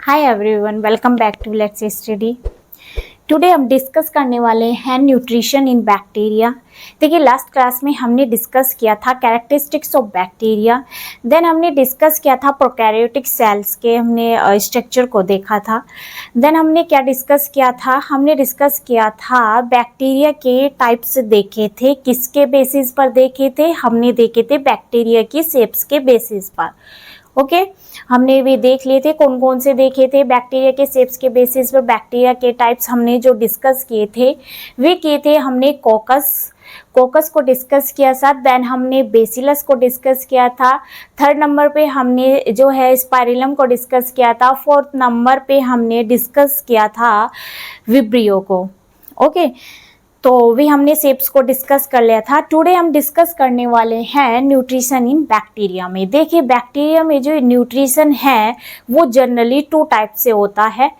Hi everyone, welcome back to let's study. Today हम discuss करने वाले हैं न्यूट्रिशन इन बैक्टीरिया। देखिए, लास्ट क्लास में हमने डिस्कस किया था कैरेक्टरिस्टिक्स ऑफ बैक्टीरिया। देन हमने डिस्कस किया था प्रोकैरियोटिक सेल्स के हमने स्ट्रक्चर को देखा था। देन हमने क्या डिस्कस किया था, हमने डिस्कस किया था बैक्टीरिया के टाइप्स देखे थे। किसके बेसिस पर देखे थे? हमने देखे थे बैक्टीरिया की शेप्स के बेसिस पर। ओके हमने भी देख लिए थे कौन कौन से देखे थे बैक्टीरिया के शेप्स के बेसिस पर। बैक्टीरिया के टाइप्स हमने जो डिस्कस किए थे वे किए थे हमने कोकस को डिस्कस किया था। देन हमने बेसिलस को डिस्कस किया था। थर्ड नंबर पे हमने जो है स्पाइरलम को डिस्कस किया था। फोर्थ नंबर पे हमने डिस्कस किया था विब्रियो को। ओके तो भी हमने शेप्स को डिस्कस कर लिया था। टुडे हम डिस्कस करने वाले हैं न्यूट्रिशन इन बैक्टीरिया में। देखिए, बैक्टीरिया में जो न्यूट्रिशन है वो जनरली टू टाइप से होता है।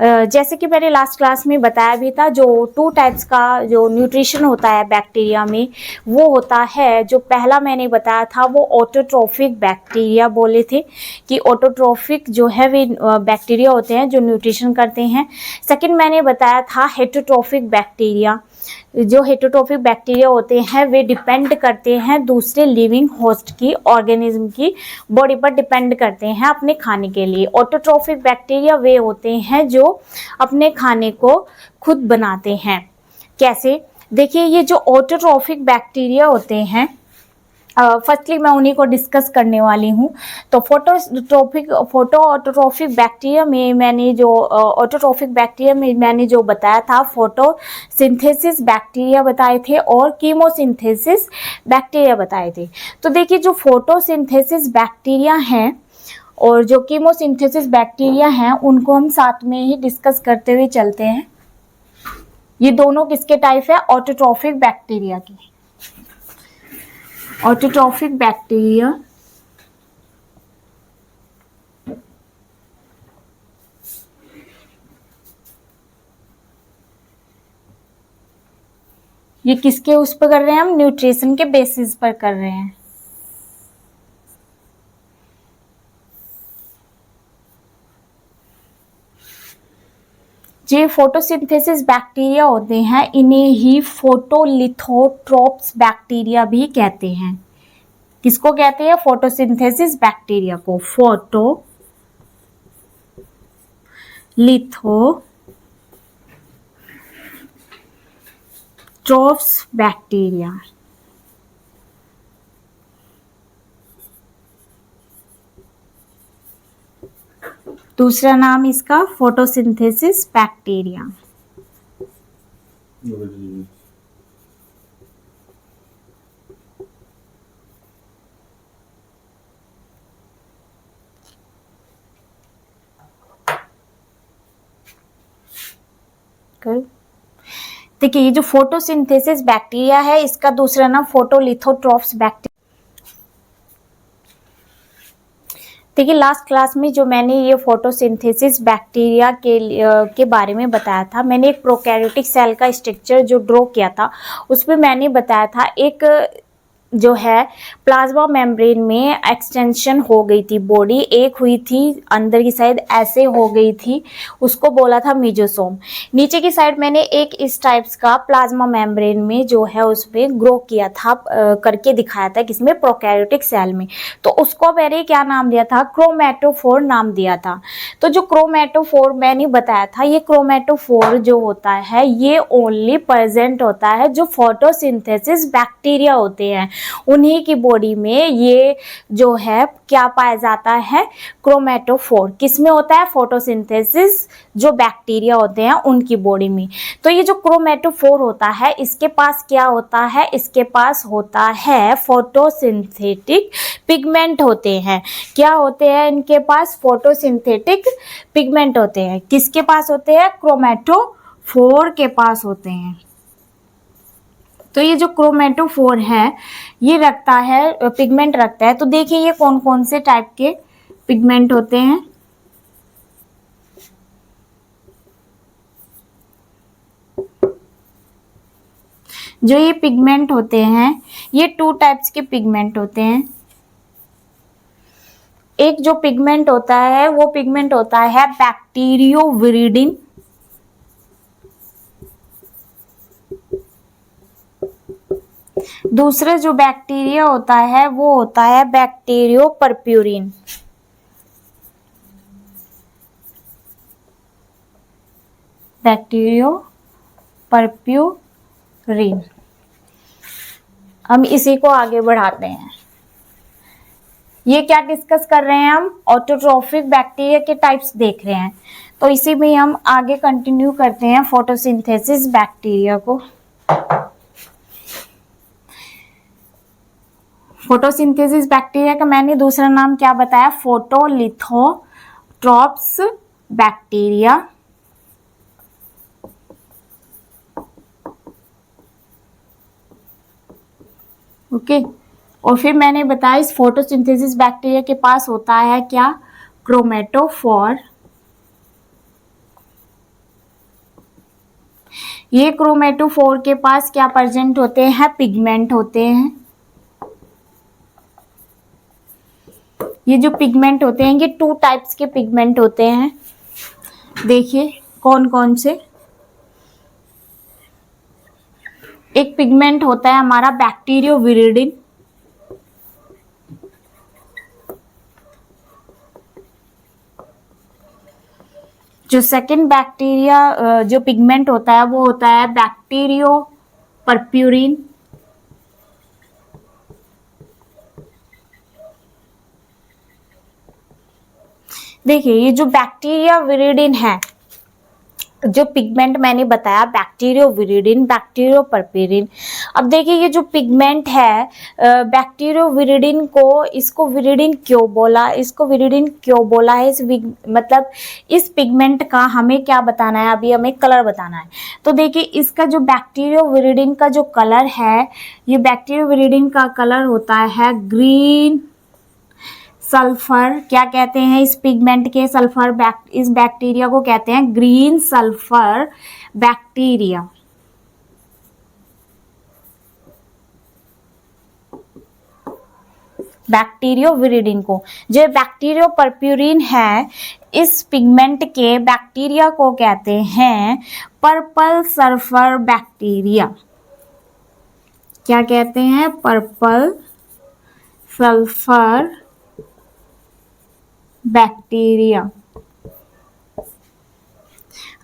जैसे कि मैंने लास्ट क्लास में बताया भी था, जो टू टाइप्स का जो न्यूट्रिशन होता है बैक्टीरिया में वो होता है, जो पहला मैंने बताया था वो ऑटोट्रोफिक बैक्टीरिया बोले थे कि ऑटोट्रोफिक जो है वे बैक्टीरिया होते हैं जो न्यूट्रिशन करते हैं। सेकंड मैंने बताया था हेटरोट्रोफिक बैक्टीरिया। जो हेटरोट्रोफिक बैक्टीरिया होते हैं वे डिपेंड करते हैं दूसरे लिविंग होस्ट की, ऑर्गेनिज्म की बॉडी पर डिपेंड करते हैं अपने खाने के लिए। ऑटोट्रोफिक बैक्टीरिया वे होते हैं जो अपने खाने को खुद बनाते हैं। कैसे? देखिए, ये जो ऑटोट्रोफिक बैक्टीरिया होते हैं फर्स्टली मैं उन्हीं को डिस्कस करने वाली हूँ। तो फोटो ऑटोट्रोफिक बैक्टीरिया में मैंने जो ऑटोट्रोफिक बैक्टीरिया में मैंने जो बताया था फोटोसिंथेसिस बैक्टीरिया बताए थे और कीमोसिंथेसिस बैक्टीरिया बताए थे। तो देखिए, जो फोटोसिंथेसिस बैक्टीरिया हैं और जो कीमोसिंथेसिस बैक्टीरिया हैं उनको हम साथ में ही डिस्कस करते हुए चलते हैं। ये दोनों किसके टाइप है? ऑटोट्रोफिक बैक्टीरिया की। ऑटोट्रोफिक बैक्टीरिया ये किसके उस पर कर रहे हैं? हम न्यूट्रिशन के बेसिस पर कर रहे हैं। जो फोटोसिंथेसिस बैक्टीरिया होते हैं इन्हें ही फोटोलिथोट्रोप्स बैक्टीरिया भी कहते हैं। किसको कहते हैं? फोटोसिंथेसिस बैक्टीरिया को फोटोलिथोट्रोप्स बैक्टीरिया। दूसरा नाम इसका फोटोसिंथेसिस बैक्टीरिया। देखिए, ये जो फोटोसिंथेसिस बैक्टीरिया है इसका दूसरा नाम फोटोलिथोट्रोप्स बैक्टीरिया। देखिए, लास्ट क्लास में जो मैंने ये फोटोसिंथेसिस बैक्टीरिया के बारे में बताया था, मैंने एक प्रोकैरियोटिक सेल का स्ट्रक्चर जो ड्रॉ किया था उसमें मैंने बताया था एक जो है प्लाज्मा मेम्ब्रेन में एक्सटेंशन हो गई थी, बॉडी एक हुई थी अंदर की साइड ऐसे हो गई थी, उसको बोला था मीजोसोम। नीचे की साइड मैंने एक इस टाइप्स का प्लाज्मा मेम्ब्रेन में जो है उसमें ग्रो किया था, करके दिखाया था किसमें? प्रोकैरियोटिक सेल में। तो उसको मैंने क्या नाम दिया था? क्रोमेटोफोर नाम दिया था। तो जो क्रोमेटोफोर मैंने बताया था, ये क्रोमेटोफोर जो होता है ये ओनली प्रेजेंट होता है जो फोटोसिंथेसिस बैक्टीरिया होते हैं, उन्हीं की बॉडी में ये जो है क्या पाया जाता है? क्रोमेटोफोर। किसमें होता है? फोटोसिंथेसिस जो बैक्टीरिया होते हैं उनकी बॉडी में। तो ये जो क्रोमेटोफोर होता है इसके पास क्या होता है? इसके पास होता है फोटोसिंथेटिक पिगमेंट होते हैं। क्या होते हैं इनके पास? फोटोसिंथेटिक पिगमेंट होते हैं। किसके पास होते हैं? क्रोमेटोफोर के पास होते हैं। तो ये जो क्रोमेटोफोर है ये रखता है पिगमेंट रखता है। तो देखिए, ये कौन कौन से टाइप के पिगमेंट होते हैं? जो ये पिगमेंट होते हैं ये टू टाइप्स के पिगमेंट होते हैं। एक जो पिगमेंट होता है वो पिगमेंट होता है बैक्टीरियोविरिडिन। दूसरा जो बैक्टीरिया होता है वो होता है बैक्टीरियोपर्प्यूरिन। बैक्टीरियोपर्प्यूरिन। हम इसी को आगे बढ़ाते हैं। ये क्या डिस्कस कर रहे हैं हम? ऑटोट्रोफिक बैक्टीरिया के टाइप्स देख रहे हैं। तो इसी में हम आगे कंटिन्यू करते हैं फोटोसिंथेसिस बैक्टीरिया को। फोटोसिंथेसिस बैक्टीरिया का मैंने दूसरा नाम क्या बताया? फोटोलिथोट्रॉप्स बैक्टीरिया। ओके और फिर मैंने बताया इस फोटोसिंथेसिस बैक्टीरिया के पास होता है क्या? क्रोमेटोफोर। ये क्रोमेटोफोर के पास क्या प्रेजेंट होते हैं? पिगमेंट होते हैं। ये जो पिगमेंट होते हैं ये 2 टाइप्स के पिगमेंट होते हैं। देखिए कौन कौन से। एक पिगमेंट होता है हमारा बैक्टीरियोविरिडिन। जो सेकंड बैक्टीरिया जो पिगमेंट होता है वो होता है बैक्टीरियोपर्प्यूरिन। देखिए ये जो बैक्टीरियोविरिडिन है, जो पिगमेंट मैंने बताया बैक्टीरियोविरिडिन, बैक्टीरियोपर्प्यूरिन। अब देखिए ये जो पिगमेंट है बैक्टीरियोविरिडिन को, इसको विरिडिन क्यों बोला, इसको विरिडिन क्यों बोला है? मतलब इस पिगमेंट का हमें क्या बताना है? अभी हमें कलर बताना है। तो देखिए इसका जो बैक्टीरियोविरिडिन का जो कलर है, ये बैक्टीरियोविरिडिन का कलर होता है ग्रीन सल्फर। क्या कहते हैं इस पिगमेंट के? सल्फर इस बैक्टीरिया को कहते हैं ग्रीन सल्फर बैक्टीरिया। बैक्टीरियोविरिडिन को, जो बैक्टीरियोपर्प्यूरिन है, इस पिगमेंट के बैक्टीरिया को कहते हैं पर्पल सल्फर बैक्टीरिया। क्या कहते हैं? Purple sulphur bacteria.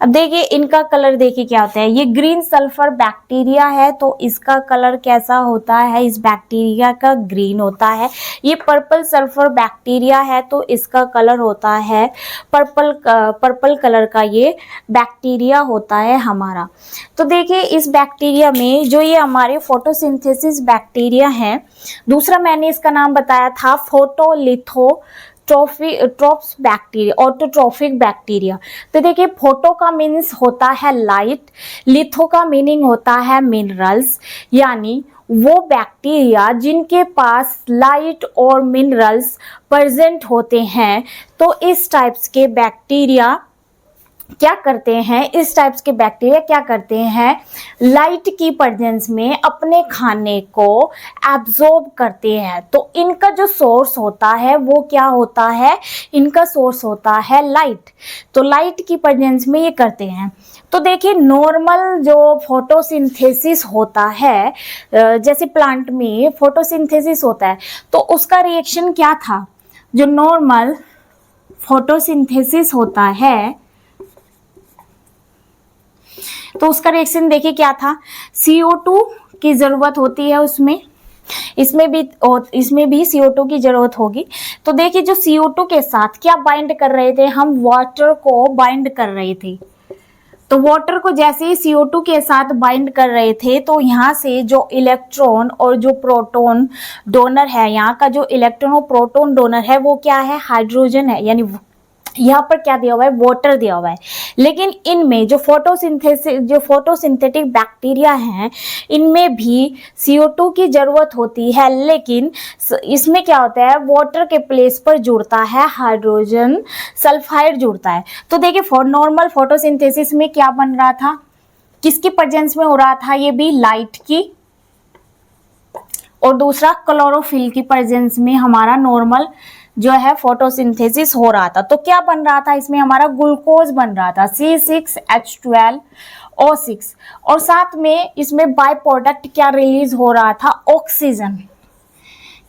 अब देखिए इनका कलर देखिए क्या होता है। ये ग्रीन सल्फर बैक्टीरिया है तो इसका कलर कैसा होता है? इस बैक्टीरिया का ग्रीन होता है। ये पर्पल सल्फर बैक्टीरिया है तो इसका कलर होता है पर्पल कलर का ये बैक्टीरिया होता है हमारा। तो देखिए इस बैक्टीरिया में जो ये हमारे फोटोसिंथेसिस बैक्टीरिया है, दूसरा मैंने इसका नाम बताया था फोटोलिथोट्रॉप्स बैक्टीरिया, ऑटोट्रोफिक बैक्टीरिया। तो देखिए फोटो का मीन्स होता है लाइट, लिथो का मीनिंग होता है मिनरल्स, यानी वो बैक्टीरिया जिनके पास लाइट और मिनरल्स प्रेजेंट होते हैं। तो इस टाइप्स के बैक्टीरिया क्या करते हैं? इस टाइप्स के बैक्टीरिया क्या करते हैं? लाइट की प्रेजेंस में अपने खाने को एब्जॉर्ब करते हैं। तो इनका जो सोर्स होता है वो क्या होता है? इनका सोर्स होता है लाइट। तो लाइट की प्रेजेंस में ये करते हैं। तो देखिए नॉर्मल जो फोटोसिंथेसिस होता है, जैसे प्लांट में फोटोसिंथेसिस होता है तो उसका रिएक्शन क्या था? जो नॉर्मल फोटोसिंथेसिस होता है तो उसका रिएक्शन देखिए क्या था? CO2 की जरूरत होती है उसमें, इसमें भी CO2 की जरूरत होगी। तो देखिए जो CO2 के साथ क्या बाइंड कर रहे थे हम? वाटर को बाइंड कर रहे थे। तो वाटर को जैसे ही CO2 के साथ बाइंड कर रहे थे तो यहाँ से जो इलेक्ट्रॉन और जो प्रोटॉन डोनर है, यहाँ का जो इलेक्ट्रॉन और प्रोटॉन डोनर है वो क्या है? हाइड्रोजन है। यानी यहाँ पर क्या दिया हुआ है? वाटर दिया हुआ है। लेकिन इनमें जो फोटोसिंथेटिक बैक्टीरिया हैं इनमें भी CO2 की जरूरत होती है, लेकिन इसमें क्या होता है? वाटर के प्लेस पर जुड़ता है हाइड्रोजन सल्फाइड जुड़ता है। तो देखिए नॉर्मल फोटोसिंथेसिस में क्या बन रहा था? किसकी प्रेजेंस में हो रहा था? ये भी लाइट की, और दूसरा क्लोरोफिल की प्रेजेंस में हमारा नॉर्मल जो है फोटोसिंथेसिस हो रहा था। तो क्या बन रहा था इसमें, हमारा ग्लूकोज बन रहा था C6H12O6, और साथ में इसमें बाय प्रोडक्ट क्या रिलीज हो रहा था, ऑक्सीजन।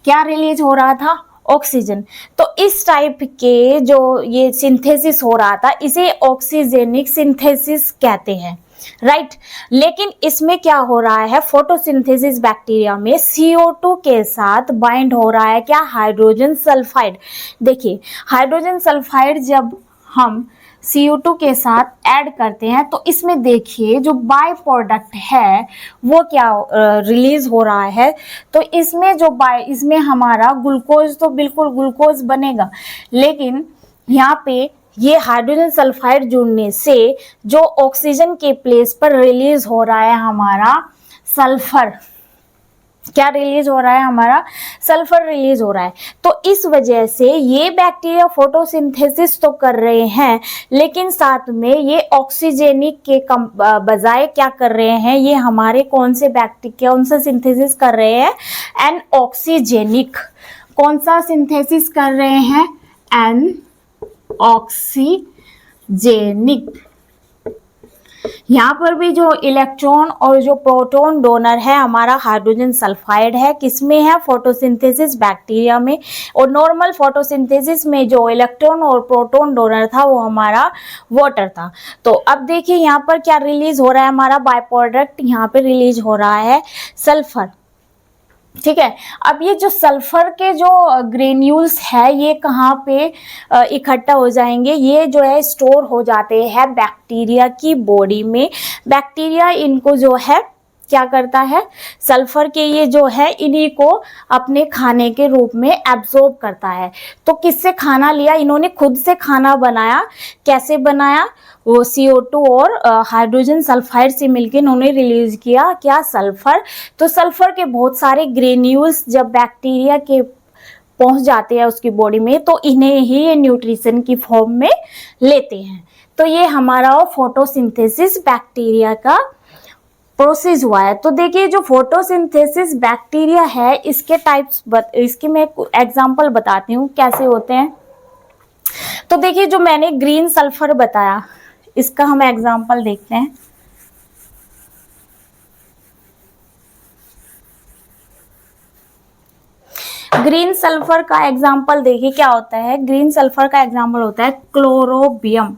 क्या रिलीज हो रहा था, ऑक्सीजन। तो इस टाइप के जो ये सिंथेसिस हो रहा था इसे ऑक्सीजेनिक सिंथेसिस कहते हैं, राइट। लेकिन इसमें क्या हो रहा है, फोटोसिंथेसिस बैक्टीरिया में CO2 के साथ बाइंड हो रहा है क्या, हाइड्रोजन सल्फाइड। देखिए हाइड्रोजन सल्फाइड जब हम CO2 के साथ ऐड करते हैं तो इसमें देखिए जो बाय प्रोडक्ट है वो क्या रिलीज हो रहा है। तो इसमें जो इसमें हमारा ग्लूकोज, तो बिल्कुल ग्लूकोज बनेगा, लेकिन यहाँ पे ये हाइड्रोजन सल्फाइड जुड़ने से जो ऑक्सीजन के प्लेस पर रिलीज हो रहा है हमारा सल्फर, क्या रिलीज हो रहा है, हमारा सल्फर रिलीज हो रहा है। तो इस वजह से ये बैक्टीरिया फोटोसिंथेसिस तो कर रहे हैं, लेकिन साथ में ये ऑक्सीजेनिक के बजाय क्या कर रहे हैं, ये हमारे कौन से बैक्टीरिया कौन सा सिंथेसिस कर रहे हैं, एन ऑक्सीजेनिक। कौन सा सिंथेसिस कर रहे हैं, एन ऑक्सीजेनिक। यहाँ पर भी जो इलेक्ट्रॉन और जो प्रोटॉन डोनर है हमारा हाइड्रोजन सल्फाइड है, किसमें है, फोटोसिंथेसिस बैक्टीरिया में। और नॉर्मल फोटोसिंथेसिस में जो इलेक्ट्रॉन और प्रोटॉन डोनर था वो हमारा वाटर था। तो अब देखिए यहाँ पर क्या रिलीज हो रहा है, हमारा बाय प्रोडक्ट यहाँ पे रिलीज हो रहा है सल्फर, ठीक है। अब ये जो सल्फर के जो ग्रेन्यूल्स है ये कहाँ पे इकट्ठा हो जाएंगे, ये जो है स्टोर हो जाते हैं बैक्टीरिया की बॉडी में। बैक्टीरिया इनको जो है क्या करता है, सल्फर के ये जो है इन्हीं को अपने खाने के रूप में एब्जॉर्ब करता है। तो किससे खाना लिया, इन्होंने खुद से खाना बनाया। कैसे बनाया, वो CO2 और हाइड्रोजन सल्फाइड से मिलकर इन्होंने रिलीज किया क्या, सल्फर। तो सल्फर के बहुत सारे ग्रेन्यूल्स जब बैक्टीरिया के पहुंच जाते हैं उसकी बॉडी में तो इन्हें ही ये न्यूट्रिशन की फॉर्म में लेते हैं। तो ये हमारा फोटोसिंथेसिस बैक्टीरिया का प्रोसेस हुआ है। तो देखिए जो फोटोसिंथेसिस बैक्टीरिया है इसके टाइप्स इसके मैं एग्जांपल बताती हूँ कैसे होते हैं। तो देखिए जो मैंने ग्रीन सल्फर बताया इसका हम एग्जांपल देखते हैं। ग्रीन सल्फर का एग्जांपल देखिए क्या होता है, ग्रीन सल्फर का एग्जांपल होता है क्लोरोबियम।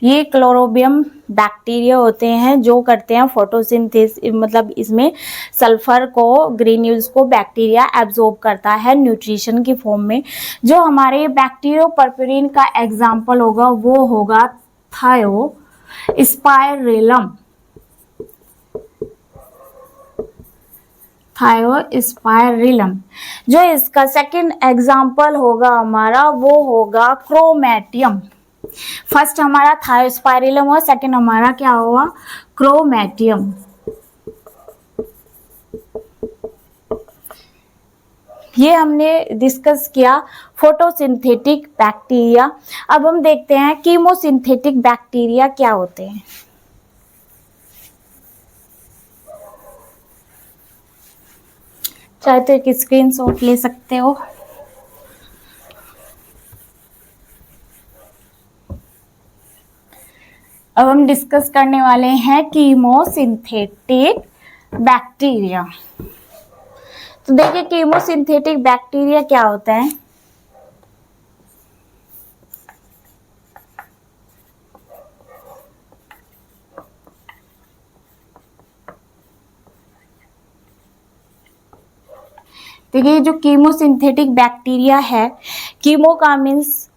ये क्लोरोबियम बैक्टीरिया होते हैं जो करते हैं फोटोसिंथेसिस, मतलब इसमें सल्फर को ग्रेन्यूल्स को बैक्टीरिया एब्जॉर्ब करता है न्यूट्रिशन की फॉर्म में। जो हमारे बैक्टीरियोपर्पुरिन का एग्जांपल होगा वो होगा थायोस्पाइरिलम। थायोस्पाइरिलम। जो इसका सेकंड एग्जांपल होगा हमारा वो होगा क्रोमेटियम। फर्स्ट हमारा थायोस्पाइरिलम और सेकंड हमारा क्या हुआ, क्रोमेटियम। ये हमने डिस्कस किया फोटोसिंथेटिक बैक्टीरिया। अब हम देखते हैं कीमोसिंथेटिक बैक्टीरिया क्या होते हैं। चाहे तो एक स्क्रीनशॉट ले सकते हो। अब हम डिस्कस करने वाले हैं कीमोसिंथेटिक बैक्टीरिया। तो देखिए कीमोसिंथेटिक बैक्टीरिया क्या होता है। देखिए जो कीमोसिंथेटिक बैक्टीरिया है, कीमो का मीन्स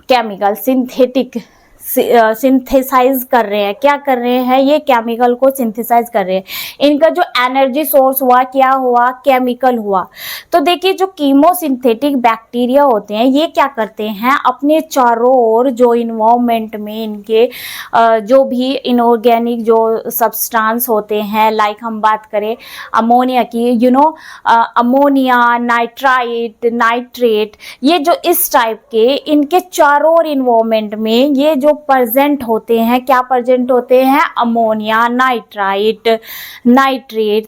केमिकल, सिंथेटिक सिंथेसाइज कर रहे हैं। क्या कर रहे हैं, ये केमिकल को सिंथेसाइज कर रहे हैं। इनका जो एनर्जी सोर्स हुआ क्या हुआ, केमिकल हुआ। तो देखिए जो कीमोसिंथेटिक बैक्टीरिया होते हैं ये क्या करते हैं, अपने चारों ओर जो इन्वायरमेंट में इनके जो भी इनऑर्गेनिक जो सब्सटेंस होते हैं, लाइक हम बात करें अमोनिया की, अमोनिया, नाइट्राइट, नाइट्रेट, ये जो इस टाइप के इनके चारों ओर इन्वायरमेंट में ये जो प्रेजेंट होते हैं, क्या प्रेजेंट होते हैं, अमोनिया, नाइट्रेट,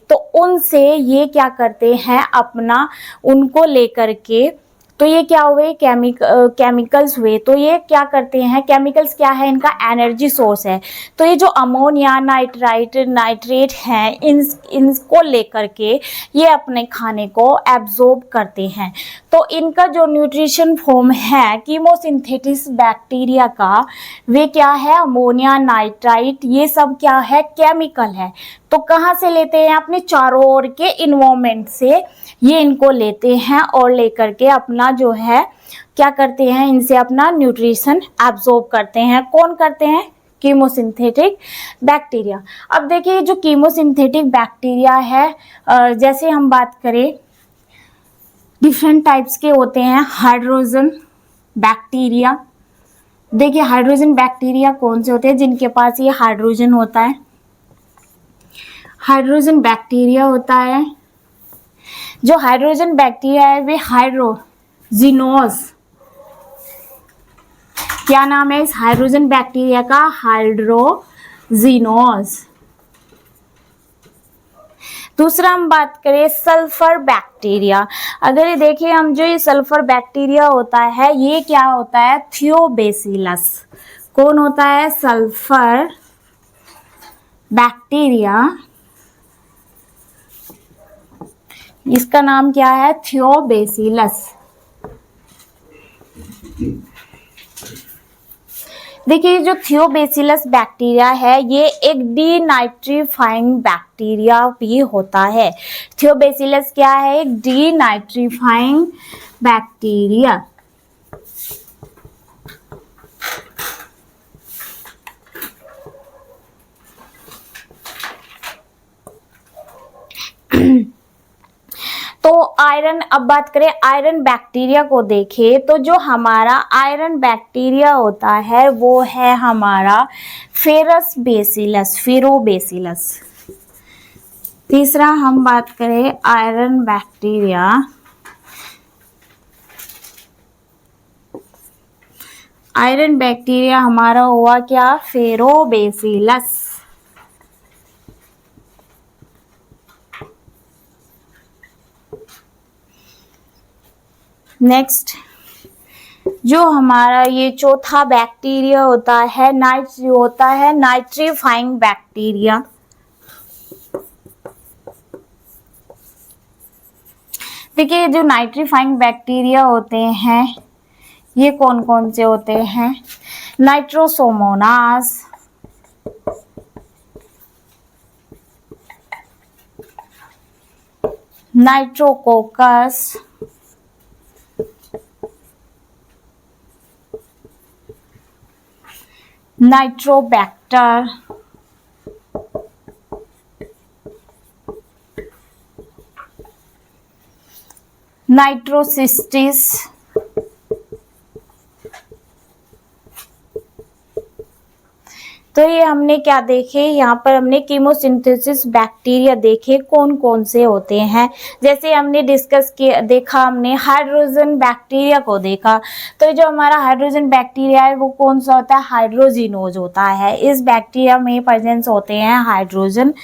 तो उनसे ये क्या करते हैं अपना, उनको लेकर के, तो ये क्या हुए, केमिकल्स हुए। तो ये क्या करते हैं, केमिकल्स क्या है, इनका एनर्जी सोर्स है। तो ये जो अमोनिया, नाइट्रेट हैं, इनको लेकर के ये अपने खाने को एब्जॉर्ब करते हैं। तो इनका जो न्यूट्रिशन फॉर्म है कीमोसिंथेटिस बैक्टीरिया का, वे क्या है, अमोनिया, नाइट्राइट, ये सब क्या है, केमिकल है। तो कहाँ से लेते हैं, अपने चारों ओर के इन्वायरमेंट से ये इनको लेते हैं और लेकर के अपना जो है क्या करते हैं, इनसे अपना न्यूट्रिशन एब्जॉर्ब करते हैं। कौन करते हैं, कीमोसिंथेटिक बैक्टीरिया। अब देखिए जो कीमोसिंथेटिक बैक्टीरिया है, जैसे हम बात करें डिफरेंट टाइप्स के होते हैं। हाइड्रोजन बैक्टीरिया, देखिए हाइड्रोजन बैक्टीरिया कौन से होते हैं, जिनके पास ये हाइड्रोजन होता है, हाइड्रोजन बैक्टीरिया होता है। जो हाइड्रोजन बैक्टीरिया है वे हाइड्रोजिनोज, क्या नाम है इस हाइड्रोजन बैक्टीरिया का, हाइड्रोजिनोज। दूसरा हम बात करें सल्फर बैक्टीरिया। अगर ये देखिए हम, जो ये सल्फर बैक्टीरिया होता है ये क्या होता है, थियोबेसिलस। कौन होता है, सल्फर बैक्टीरिया, इसका नाम क्या है, थियोबेसिलस। देखिए जो थियोबेसिलस बैक्टीरिया है ये एक डीनाइट्रीफाइंग बैक्टीरिया भी होता है। थियोबेसिलस क्या है, एक डीनाइट्रीफाइंग बैक्टीरिया। तो आयरन, अब बात करें आयरन बैक्टीरिया को देखें तो जो हमारा आयरन बैक्टीरिया होता है वो है हमारा फेरोबेसिलस। तीसरा हम बात करें आयरन बैक्टीरिया, आयरन बैक्टीरिया हमारा हुआ क्या, फेरोबेसिलस। नेक्स्ट जो हमारा ये चौथा बैक्टीरिया होता है नाइट्रीफाइंग बैक्टीरिया। देखिए जो नाइट्रीफाइंग बैक्टीरिया होते हैं ये कौन कौन से होते हैं, नाइट्रोसोमोनास, नाइट्रोकोकस, नाइट्रोबैक्टर, नाइट्रोसिस्टिस, तो ये हमने क्या देखे, यहाँ पर हमने कीमोसिंथेसिस बैक्टीरिया देखे कौन कौन से होते हैं। जैसे हमने डिस्कस किया, देखा हमने हाइड्रोजन बैक्टीरिया को देखा। तो जो हमारा हाइड्रोजन बैक्टीरिया है वो कौन सा होता है, हाइड्रोजिनोज होता है। इस बैक्टीरिया में प्रेजेंस होते हैं हाइड्रोजन।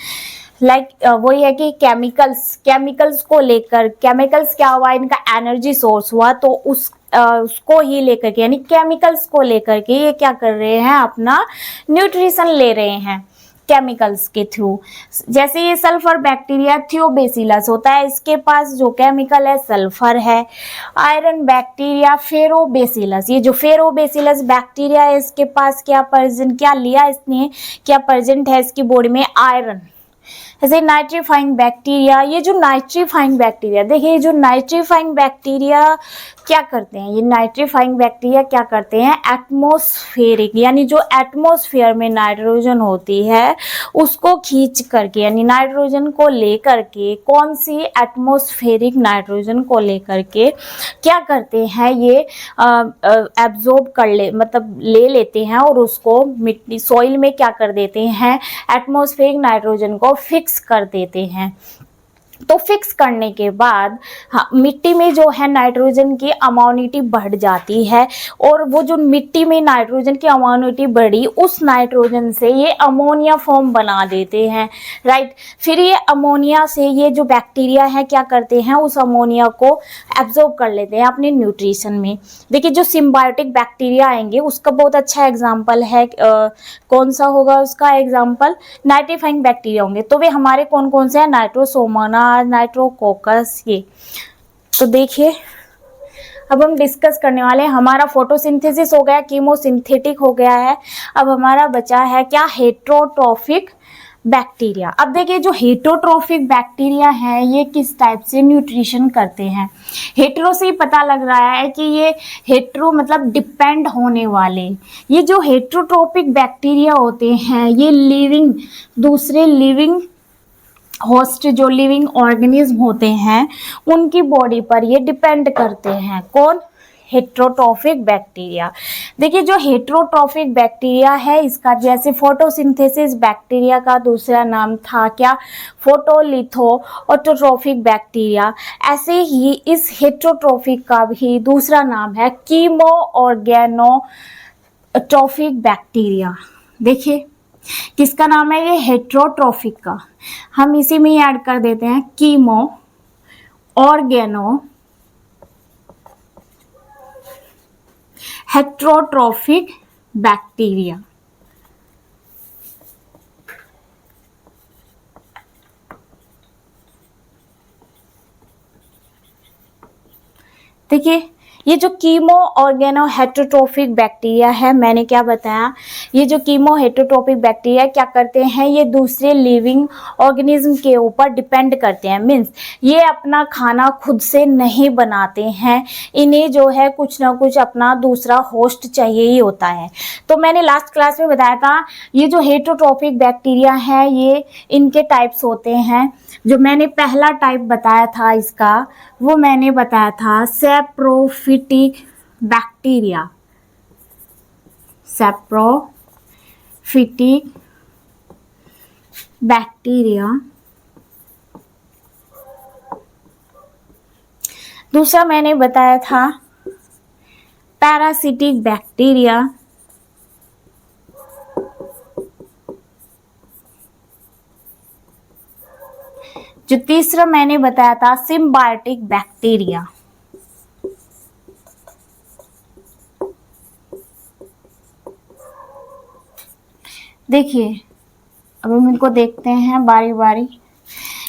वही है कि केमिकल्स को लेकर, केमिकल्स क्या हुआ, इनका एनर्जी सोर्स हुआ, तो उसको ही लेकर के, यानी केमिकल्स को लेकर के ये क्या कर रहे हैं, अपना न्यूट्रिशन ले रहे हैं केमिकल्स के थ्रू। जैसे ये सल्फर बैक्टीरिया थियोबेसिलस होता है, इसके पास जो केमिकल है सल्फर है। आयरन बैक्टीरिया फेरोबेसिलस, ये जो फेरोबेसिलस बैक्टीरिया है इसके पास क्या लिया इसने, क्या प्रेजेंट है इसकी बॉडी में, आयरन। जैसे नाइट्रीफाइंग बैक्टीरिया, ये जो नाइट्रीफाइंग बैक्टीरिया, देखिए ये जो नाइट्रीफाइंग बैक्टीरिया क्या करते हैं, ये नाइट्रीफाइंग बैक्टीरिया क्या करते हैं, एटमॉस्फेरिक, यानी जो एटमॉस्फेयर में नाइट्रोजन होती है उसको खींच करके, यानी नाइट्रोजन को लेकर के, कौन सी एटमॉस्फेरिक नाइट्रोजन को लेकर के क्या करते हैं, ये एब्जॉर्ब मतलब ले लेते हैं और उसको मिट्टी सॉइल में क्या कर देते हैं, एटमॉस्फेरिक नाइट्रोजन को फिक्स कर देते हैं। तो फिक्स करने के बाद मिट्टी में जो है नाइट्रोजन की अमाउनिटी बढ़ जाती है, और वो जो मिट्टी में नाइट्रोजन की अमाउनिटी बढ़ी, उस नाइट्रोजन से ये अमोनिया फॉर्म बना देते हैं, राइट। फिर ये अमोनिया से ये जो बैक्टीरिया है क्या करते हैं, उस अमोनिया को एब्जॉर्ब कर लेते हैं अपने न्यूट्रिशन में। देखिए जो सिम्बायोटिक बैक्टीरिया आएंगे उसका बहुत अच्छा एग्जाम्पल है, कौन सा होगा उसका एग्जाम्पल, नाइट्रीफाइंग बैक्टीरिया होंगे। तो वे हमारे कौन कौन से हैं, नाइट्रोसोमोनास, नाइट्रोकोकस, ये। तो देखिए अब हम डिस्कस करने वाले हैं, हमारा फोटोसिंथेसिस हो गया, कीमोसिंथेटिक हो गया है, अब हमारा बचा है क्या, हेट्रोट्रोफिक बैक्टीरिया। अब देखिए जो हेट्रोट्रोफिक बैक्टीरिया है ये किस टाइप से न्यूट्रिशन करते हैं। हेट्रो से ही पता लग रहा है कि ये हेट्रो मतलब डिपेंड होने वाले। ये जो हेट्रोट्रोफिक बैक्टीरिया होते हैं ये लिविंग, दूसरे लिविंग होस्ट जो लिविंग ऑर्गेनिज्म होते हैं उनकी बॉडी पर ये डिपेंड करते हैं। कौन, हेट्रोट्रोफिक बैक्टीरिया। देखिए जो हेट्रोट्रोफिक बैक्टीरिया है इसका जैसे फोटोसिंथेसिस बैक्टीरिया का दूसरा नाम था क्या, फोटोलिथो ऑटोट्रोफिक बैक्टीरिया, ऐसे ही इस हेट्रोट्रोफिक का भी दूसरा नाम है कीमो ऑर्गेनोट्रोफिक बैक्टीरिया। देखिए किसका नाम है ये, हेट्रोट्रोफिक का, हम इसी में ही ऐड कर देते हैं कीमो ऑर्गेनो हेट्रोट्रोफिक बैक्टीरिया। देखिए ये जो कीमो ऑर्गेनो हेट्रोट्रोफिक बैक्टीरिया है, मैंने क्या बताया, ये जो कीमो हेट्रोट्रोफिक बैक्टीरिया क्या करते हैं, ये दूसरे लिविंग ऑर्गेनिज्म के ऊपर डिपेंड करते हैं। मीन्स ये अपना खाना खुद से नहीं बनाते हैं, इन्हें जो है कुछ ना कुछ अपना दूसरा होस्ट चाहिए ही होता है। तो मैंने लास्ट क्लास में बताया था ये जो हेट्रोट्रोफिक बैक्टीरिया है ये इनके टाइप्स होते हैं। जो मैंने पहला टाइप बताया था इसका, वो मैंने बताया था सैप्रोफिटिक बैक्टीरिया, सैप्रोफिटिक बैक्टीरिया। दूसरा मैंने बताया था पैरासिटिक बैक्टीरिया, जो तीसरा मैंने बताया था सिम्बायोटिक बैक्टीरिया। देखिए अब हम इनको देखते हैं बारी बारी।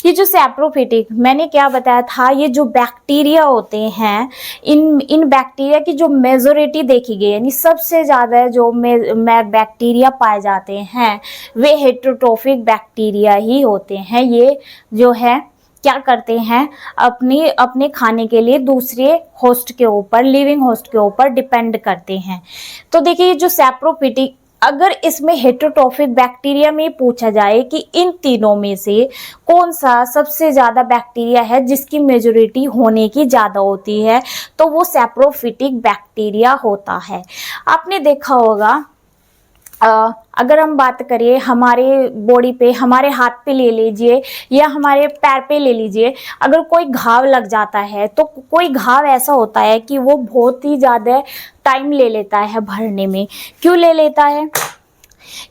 ये जो सैप्रोफिटिक मैंने क्या बताया था, ये जो बैक्टीरिया होते हैं इन बैक्टीरिया की जो मेजोरिटी देखी गई, यानी सबसे ज़्यादा जो बैक्टीरिया पाए जाते हैं वे हेट्रोट्रोफिक बैक्टीरिया ही होते हैं। ये जो है क्या करते हैं, अपने खाने के लिए दूसरे होस्ट के ऊपर, लिविंग होस्ट के ऊपर डिपेंड करते हैं। तो देखिए जो सैप्रोफिटिक, अगर इसमें हेट्रोट्रोफिक बैक्टीरिया में पूछा जाए कि इन तीनों में से कौन सा सबसे ज़्यादा बैक्टीरिया है जिसकी मेजोरिटी होने की ज़्यादा होती है, तो वो सैप्रोफिटिक बैक्टीरिया होता है। आपने देखा होगा अगर हम बात करें हमारे बॉडी पे, हमारे हाथ पे ले लीजिए या हमारे पैर पे ले लीजिए, अगर कोई घाव लग जाता है तो कोई घाव ऐसा होता है कि वो बहुत ही ज़्यादा टाइम ले लेता है भरने में। क्यों ले लेता है,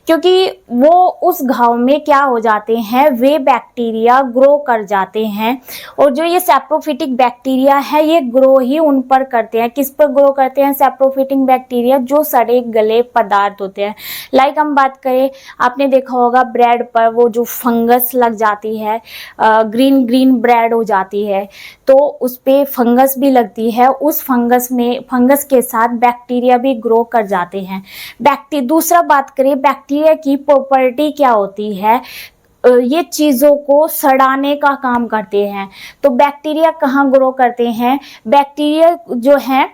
क्योंकि वो उस घाव में क्या हो जाते हैं, वे बैक्टीरिया ग्रो कर जाते हैं। और जो ये सैप्रोफिटिक बैक्टीरिया है ये ग्रो ही उन पर करते हैं। किस पर ग्रो करते हैं सैप्रोफिटिक बैक्टीरिया, जो सड़े गले पदार्थ होते हैं। लाइक हम बात करें, आपने देखा होगा ब्रेड पर वो जो फंगस लग जाती है, ग्रीन ग्रीन ब्रेड हो जाती है, तो उस पर फंगस भी लगती है, उस फंगस के साथ बैक्टीरिया भी ग्रो कर जाते हैं। दूसरा बात करें बैक्टीरिया की प्रॉपर्टी क्या होती है, ये चीज़ों को सड़ाने का काम करते हैं। तो बैक्टीरिया कहाँ ग्रो करते हैं, बैक्टीरिया जो है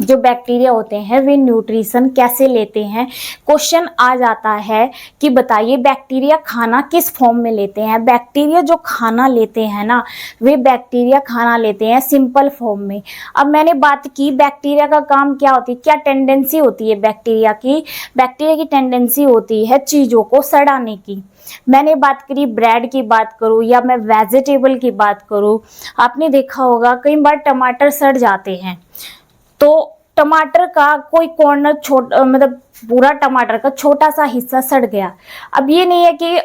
जो बैक्टीरिया होते हैं वे न्यूट्रिशन कैसे लेते हैं। क्वेश्चन आ जाता है कि बताइए बैक्टीरिया खाना किस फॉर्म में लेते हैं। बैक्टीरिया जो खाना लेते हैं ना, वे बैक्टीरिया खाना लेते हैं सिंपल फॉर्म में। अब मैंने बात की बैक्टीरिया का काम क्या होती है, क्या टेंडेंसी होती है बैक्टीरिया की टेंडेंसी होती है चीज़ों को सड़ाने की। मैंने बात करी ब्रेड की बात करूँ या मैं वेजिटेबल की बात करूँ, आपने देखा होगा कई बार टमाटर सड़ जाते हैं, तो टमाटर का कोई कॉर्नर मतलब पूरा टमाटर का छोटा सा हिस्सा सड़ गया। अब ये नहीं है कि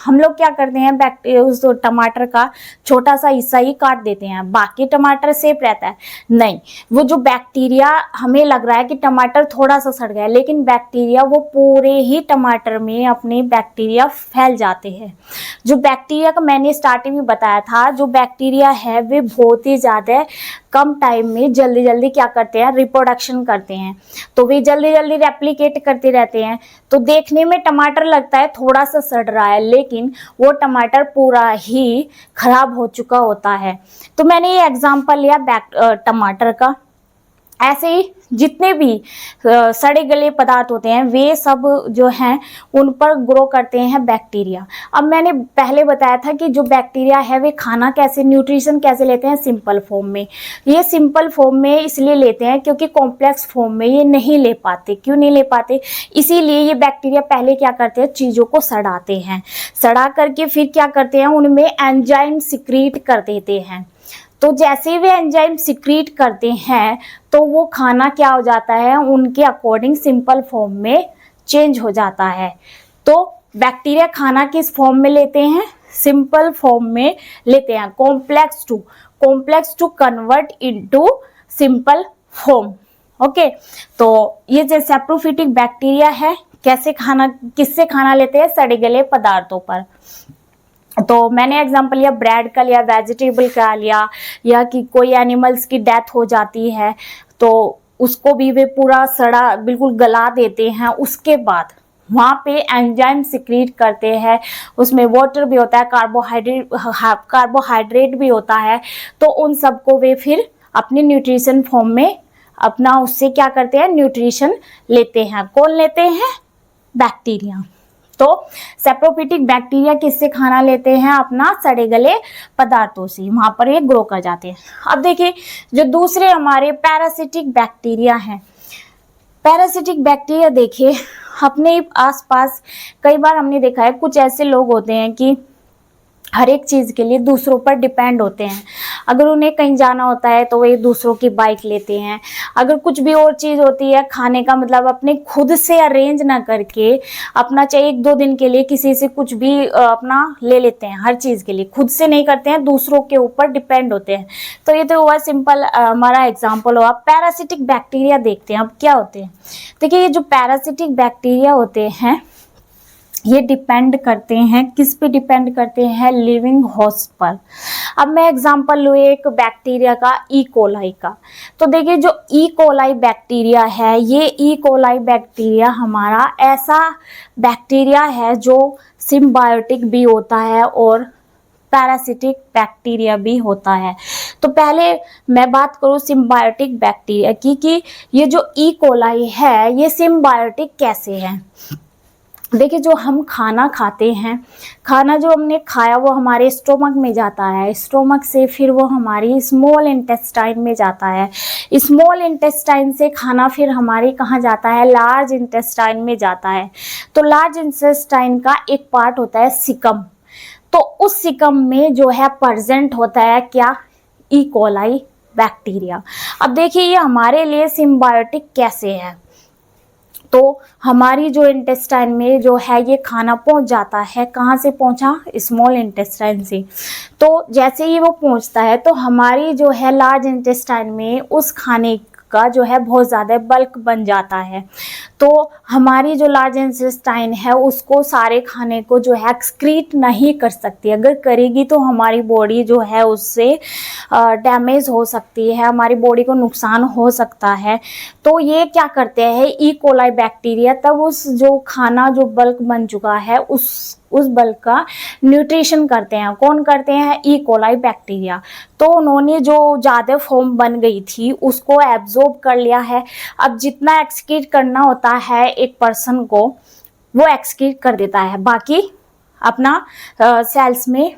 हम लोग क्या करते हैं बैक्टीरिया उस टमाटर का छोटा सा हिस्सा ही काट देते हैं, बाकी टमाटर सेफ रहता है। नहीं, वो जो बैक्टीरिया हमें लग रहा है कि टमाटर थोड़ा सा सड़ गया, लेकिन बैक्टीरिया वो पूरे ही टमाटर में अपने बैक्टीरिया फैल जाते हैं। जो बैक्टीरिया का मैंने स्टार्टिंग में बताया था, जो बैक्टीरिया है वे बहुत ही ज़्यादा कम टाइम में जल्दी जल्दी क्या करते हैं, रिप्रोडक्शन करते हैं। तो वे जल्दी जल्दी रेप्लिकेट करते रहते हैं। तो देखने में टमाटर लगता है थोड़ा सा सड़ रहा है, लेकिन वो टमाटर पूरा ही खराब हो चुका होता है। तो मैंने ये एग्जांपल लिया टमाटर का। ऐसे ही जितने भी सड़े गले पदार्थ होते हैं वे सब जो हैं उन पर ग्रो करते हैं बैक्टीरिया। अब मैंने पहले बताया था कि जो बैक्टीरिया है वे खाना कैसे, न्यूट्रिशन कैसे लेते हैं, सिंपल फॉर्म में। ये सिंपल फॉर्म में इसलिए लेते हैं क्योंकि कॉम्प्लेक्स फॉर्म में ये नहीं ले पाते। क्यों नहीं ले पाते, इसीलिए ये बैक्टीरिया पहले क्या करते हैं, चीज़ों को सड़ाते हैं। सड़ा करके फिर क्या करते हैं, उनमें एंजाइम सिक्रीट कर देते हैं। तो जैसे वे एंजाइम सिक्रीट करते हैं तो वो खाना क्या हो जाता है, उनके अकॉर्डिंग सिंपल फॉर्म में चेंज हो जाता है। तो बैक्टीरिया खाना किस फॉर्म में लेते हैं, सिंपल फॉर्म में लेते हैं। Complex to convert into simple form. Okay, तो ये जो सैप्रोफिटिक बैक्टीरिया है किससे खाना लेते हैं, सड़े गले पदार्थों पर। तो मैंने एग्जांपल लिया ब्रेड का लिया, वेजिटेबल का लिया, या कि कोई एनिमल्स की डेथ हो जाती है तो उसको भी वे पूरा सड़ा बिल्कुल गला देते हैं। उसके बाद वहाँ पे एंजाइम सिक्रीट करते हैं, उसमें वाटर भी होता है, कार्बोहाइड्रेट भी होता है। तो उन सबको वे फिर अपने न्यूट्रिशन फॉर्म में अपना उससे क्या करते हैं, न्यूट्रिशन लेते हैं। कौन लेते हैं, बैक्टीरिया। तो सैप्रोफिटिक बैक्टीरिया किससे खाना लेते हैं, अपना सड़े गले पदार्थों से, वहां पर ये ग्रो कर जाते हैं। अब देखिए जो दूसरे हमारे पैरासिटिक बैक्टीरिया हैं। पैरासिटिक बैक्टीरिया देखिए अपने आसपास कई बार हमने देखा है कुछ ऐसे लोग होते हैं कि हर एक चीज़ के लिए दूसरों पर डिपेंड होते हैं। अगर उन्हें कहीं जाना होता है तो वे दूसरों की बाइक लेते हैं। अगर कुछ भी और चीज़ होती है खाने का, मतलब अपने खुद से अरेंज ना करके अपना चाहे 1-2 दिन के लिए किसी से कुछ भी अपना ले लेते हैं। हर चीज़ के लिए खुद से नहीं करते हैं, दूसरों के ऊपर डिपेंड होते हैं। तो ये तो हुआ सिंपल हमारा एग्जाम्पल हुआ। पैरासिटिक बैक्टीरिया देखते हैं अब क्या होते हैं। देखिए ये जो पैरासिटिक बैक्टीरिया होते हैं ये डिपेंड करते हैं, किस पे डिपेंड करते हैं, लिविंग होस्ट पर। अब मैं एग्जांपल लूँ एक बैक्टीरिया का, ई कोलाई का। तो देखिए जो ई कोलाई बैक्टीरिया है, ये ई कोलाई बैक्टीरिया हमारा ऐसा बैक्टीरिया है जो सिम्बायोटिक भी होता है और पैरासिटिक बैक्टीरिया भी होता है। तो पहले मैं बात करूँ सिम्बायोटिक बैक्टीरिया की कि ये जो ई कोलाई है ये सिम्बायोटिक कैसे है। देखिए जो हम खाना खाते हैं, खाना जो हमने खाया वो हमारे स्टोमक में जाता है, स्टोमक से फिर वो हमारी स्मॉल इंटेस्टाइन में जाता है, स्मॉल इंटेस्टाइन से खाना फिर हमारे कहाँ जाता है, लार्ज इंटेस्टाइन में जाता है। तो लार्ज इंटेस्टाइन का एक पार्ट होता है सिकम। तो उस सिकम में जो है प्रेजेंट होता है क्या, ई कोलाई बैक्टीरिया। अब देखिए ये हमारे लिए सिम्बायोटिक कैसे है। तो हमारी जो इंटेस्टाइन में जो है ये खाना पहुंच जाता है, कहाँ से पहुंचा, स्मॉल इंटेस्टाइन से। तो जैसे ही वो पहुंचता है तो हमारी जो है लार्ज इंटेस्टाइन में उस खाने का जो है बहुत ज़्यादा बल्क बन जाता है। तो हमारी जो लार्ज इंटेस्टाइन है उसको सारे खाने को जो है एक्सक्रीट नहीं कर सकती। अगर करेगी तो हमारी बॉडी जो है उससे डैमेज हो सकती है, हमारी बॉडी को नुकसान हो सकता है। तो ये क्या करते हैं, ई कोलाई बैक्टीरिया तब उस जो खाना जो बल्क बन चुका है उस बल्क का न्यूट्रिशन करते हैं। कौन करते हैं, ई कोलाई बैक्टीरिया। तो उन्होंने जो ज़्यादा फॉर्म बन गई थी उसको एब्जॉर्ब कर लिया है। अब जितना एक्सक्रीट करना होता है एक पर्सन को वो एक्सक्रीट कर देता है, बाकी अपना सेल्स में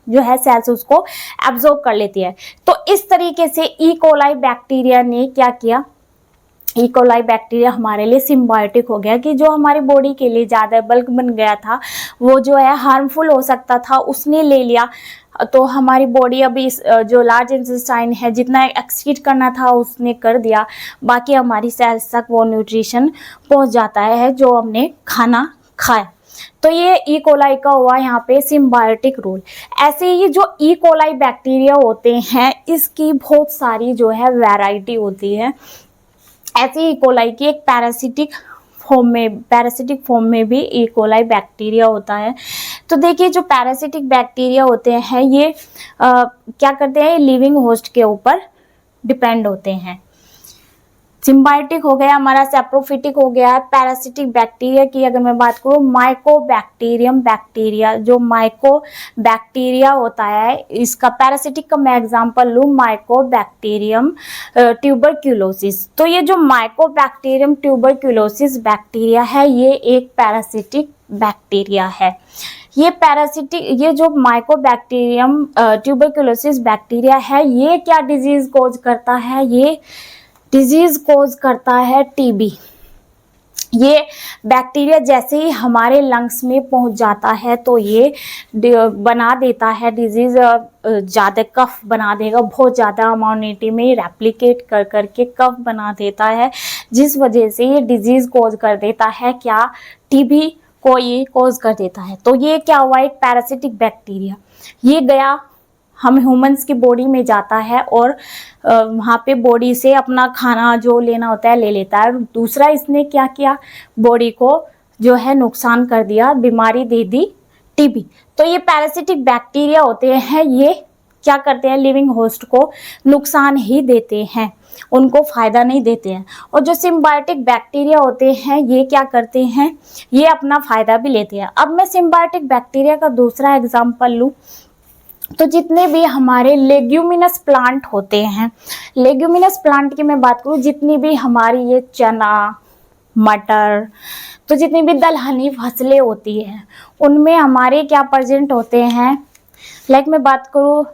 जो है सेल्स उसको एब्जॉर्ब कर लेती है। तो इस तरीके से ई कोलाई बैक्टीरिया ने क्या किया, ई कोलाई बैक्टीरिया हमारे लिए सिम्बायोटिक हो गया कि जो हमारी बॉडी के लिए ज़्यादा बल्क बन गया था वो जो है हार्मफुल हो सकता था, उसने ले लिया। तो हमारी बॉडी अभी जो लार्ज इंटेस्टाइन है जितना एक्सक्रीट करना था उसने कर दिया, बाकी हमारी सेल्स तक वो न्यूट्रिशन पहुंच जाता है जो हमने खाना खाया। तो ये ई कोलाई का हुआ यहाँ पे सिम्बायोटिक रोल। ऐसे ही जो ई कोलाई बैक्टीरिया होते हैं इसकी बहुत सारी जो है वैरायटी होती है। ऐसे ही कोलाई की एक पैरासिटिक फॉर्म में भी ई कोलाई बैक्टीरिया होता है। तो देखिए जो पैरासिटिक बैक्टीरिया होते हैं ये क्या करते हैं, लिविंग होस्ट के ऊपर डिपेंड होते हैं। सिम्बायोटिक हो गया हमारा, सैप्रोफिटिक हो गया। पैरासिटिक बैक्टीरिया की अगर मैं बात करूँ, माइकोबैक्टीरियम बैक्टीरिया, जो माइको बैक्टीरिया होता है इसका पैरासिटिक का मैं एग्जांपल लूँ, माइकोबैक्टीरियम ट्यूबरक्यूलोसिस। तो ये जो माइकोबैक्टीरियम ट्यूबरक्यूलोसिस बैक्टीरिया है ये एक पैरासिटिक बैक्टीरिया है। ये जो माइकोबैक्टीरियम ट्यूबरक्यूलोसिस बैक्टीरिया है ये क्या डिजीज कोज करता है, ये डिजीज कोज करता है टीबी। ये बैक्टीरिया जैसे ही हमारे लंग्स में पहुंच जाता है तो ये बना देता है डिजीज, ज़्यादा कफ बना देगा, बहुत ज़्यादा अमाउंटिटी में रेप्लिकेट कर करके कफ बना देता है, जिस वजह से ये डिजीज कोज कर देता है, क्या, टीबी को ये कोज कर देता है। तो ये क्या हुआ, एक पैरासिटिक बैक्टीरिया ये गया हम ह्यूमंस की बॉडी में जाता है और वहाँ पे बॉडी से अपना खाना जो लेना होता है ले लेता है। दूसरा इसने क्या किया, बॉडी को जो है नुकसान कर दिया, बीमारी दे दी, टीबी। तो ये पैरासिटिक बैक्टीरिया होते हैं, ये क्या करते हैं, लिविंग होस्ट को नुकसान ही देते हैं, उनको फ़ायदा नहीं देते हैं। और जो सिम्बायोटिक बैक्टीरिया होते हैं ये क्या करते हैं, ये अपना फ़ायदा भी लेते हैं। अब मैं सिम्बायोटिक बैक्टीरिया का दूसरा एग्जाम्पल लूँ तो जितने भी हमारे लेग्यूमिनस प्लांट होते हैं, लेग्यूमिनस प्लांट की मैं बात करूँ, जितनी भी हमारी ये चना, मटर, तो जितनी भी दलहनी फसलें होती हैं उनमें हमारे क्या प्रेजेंट होते हैं, लाइक मैं बात करूँ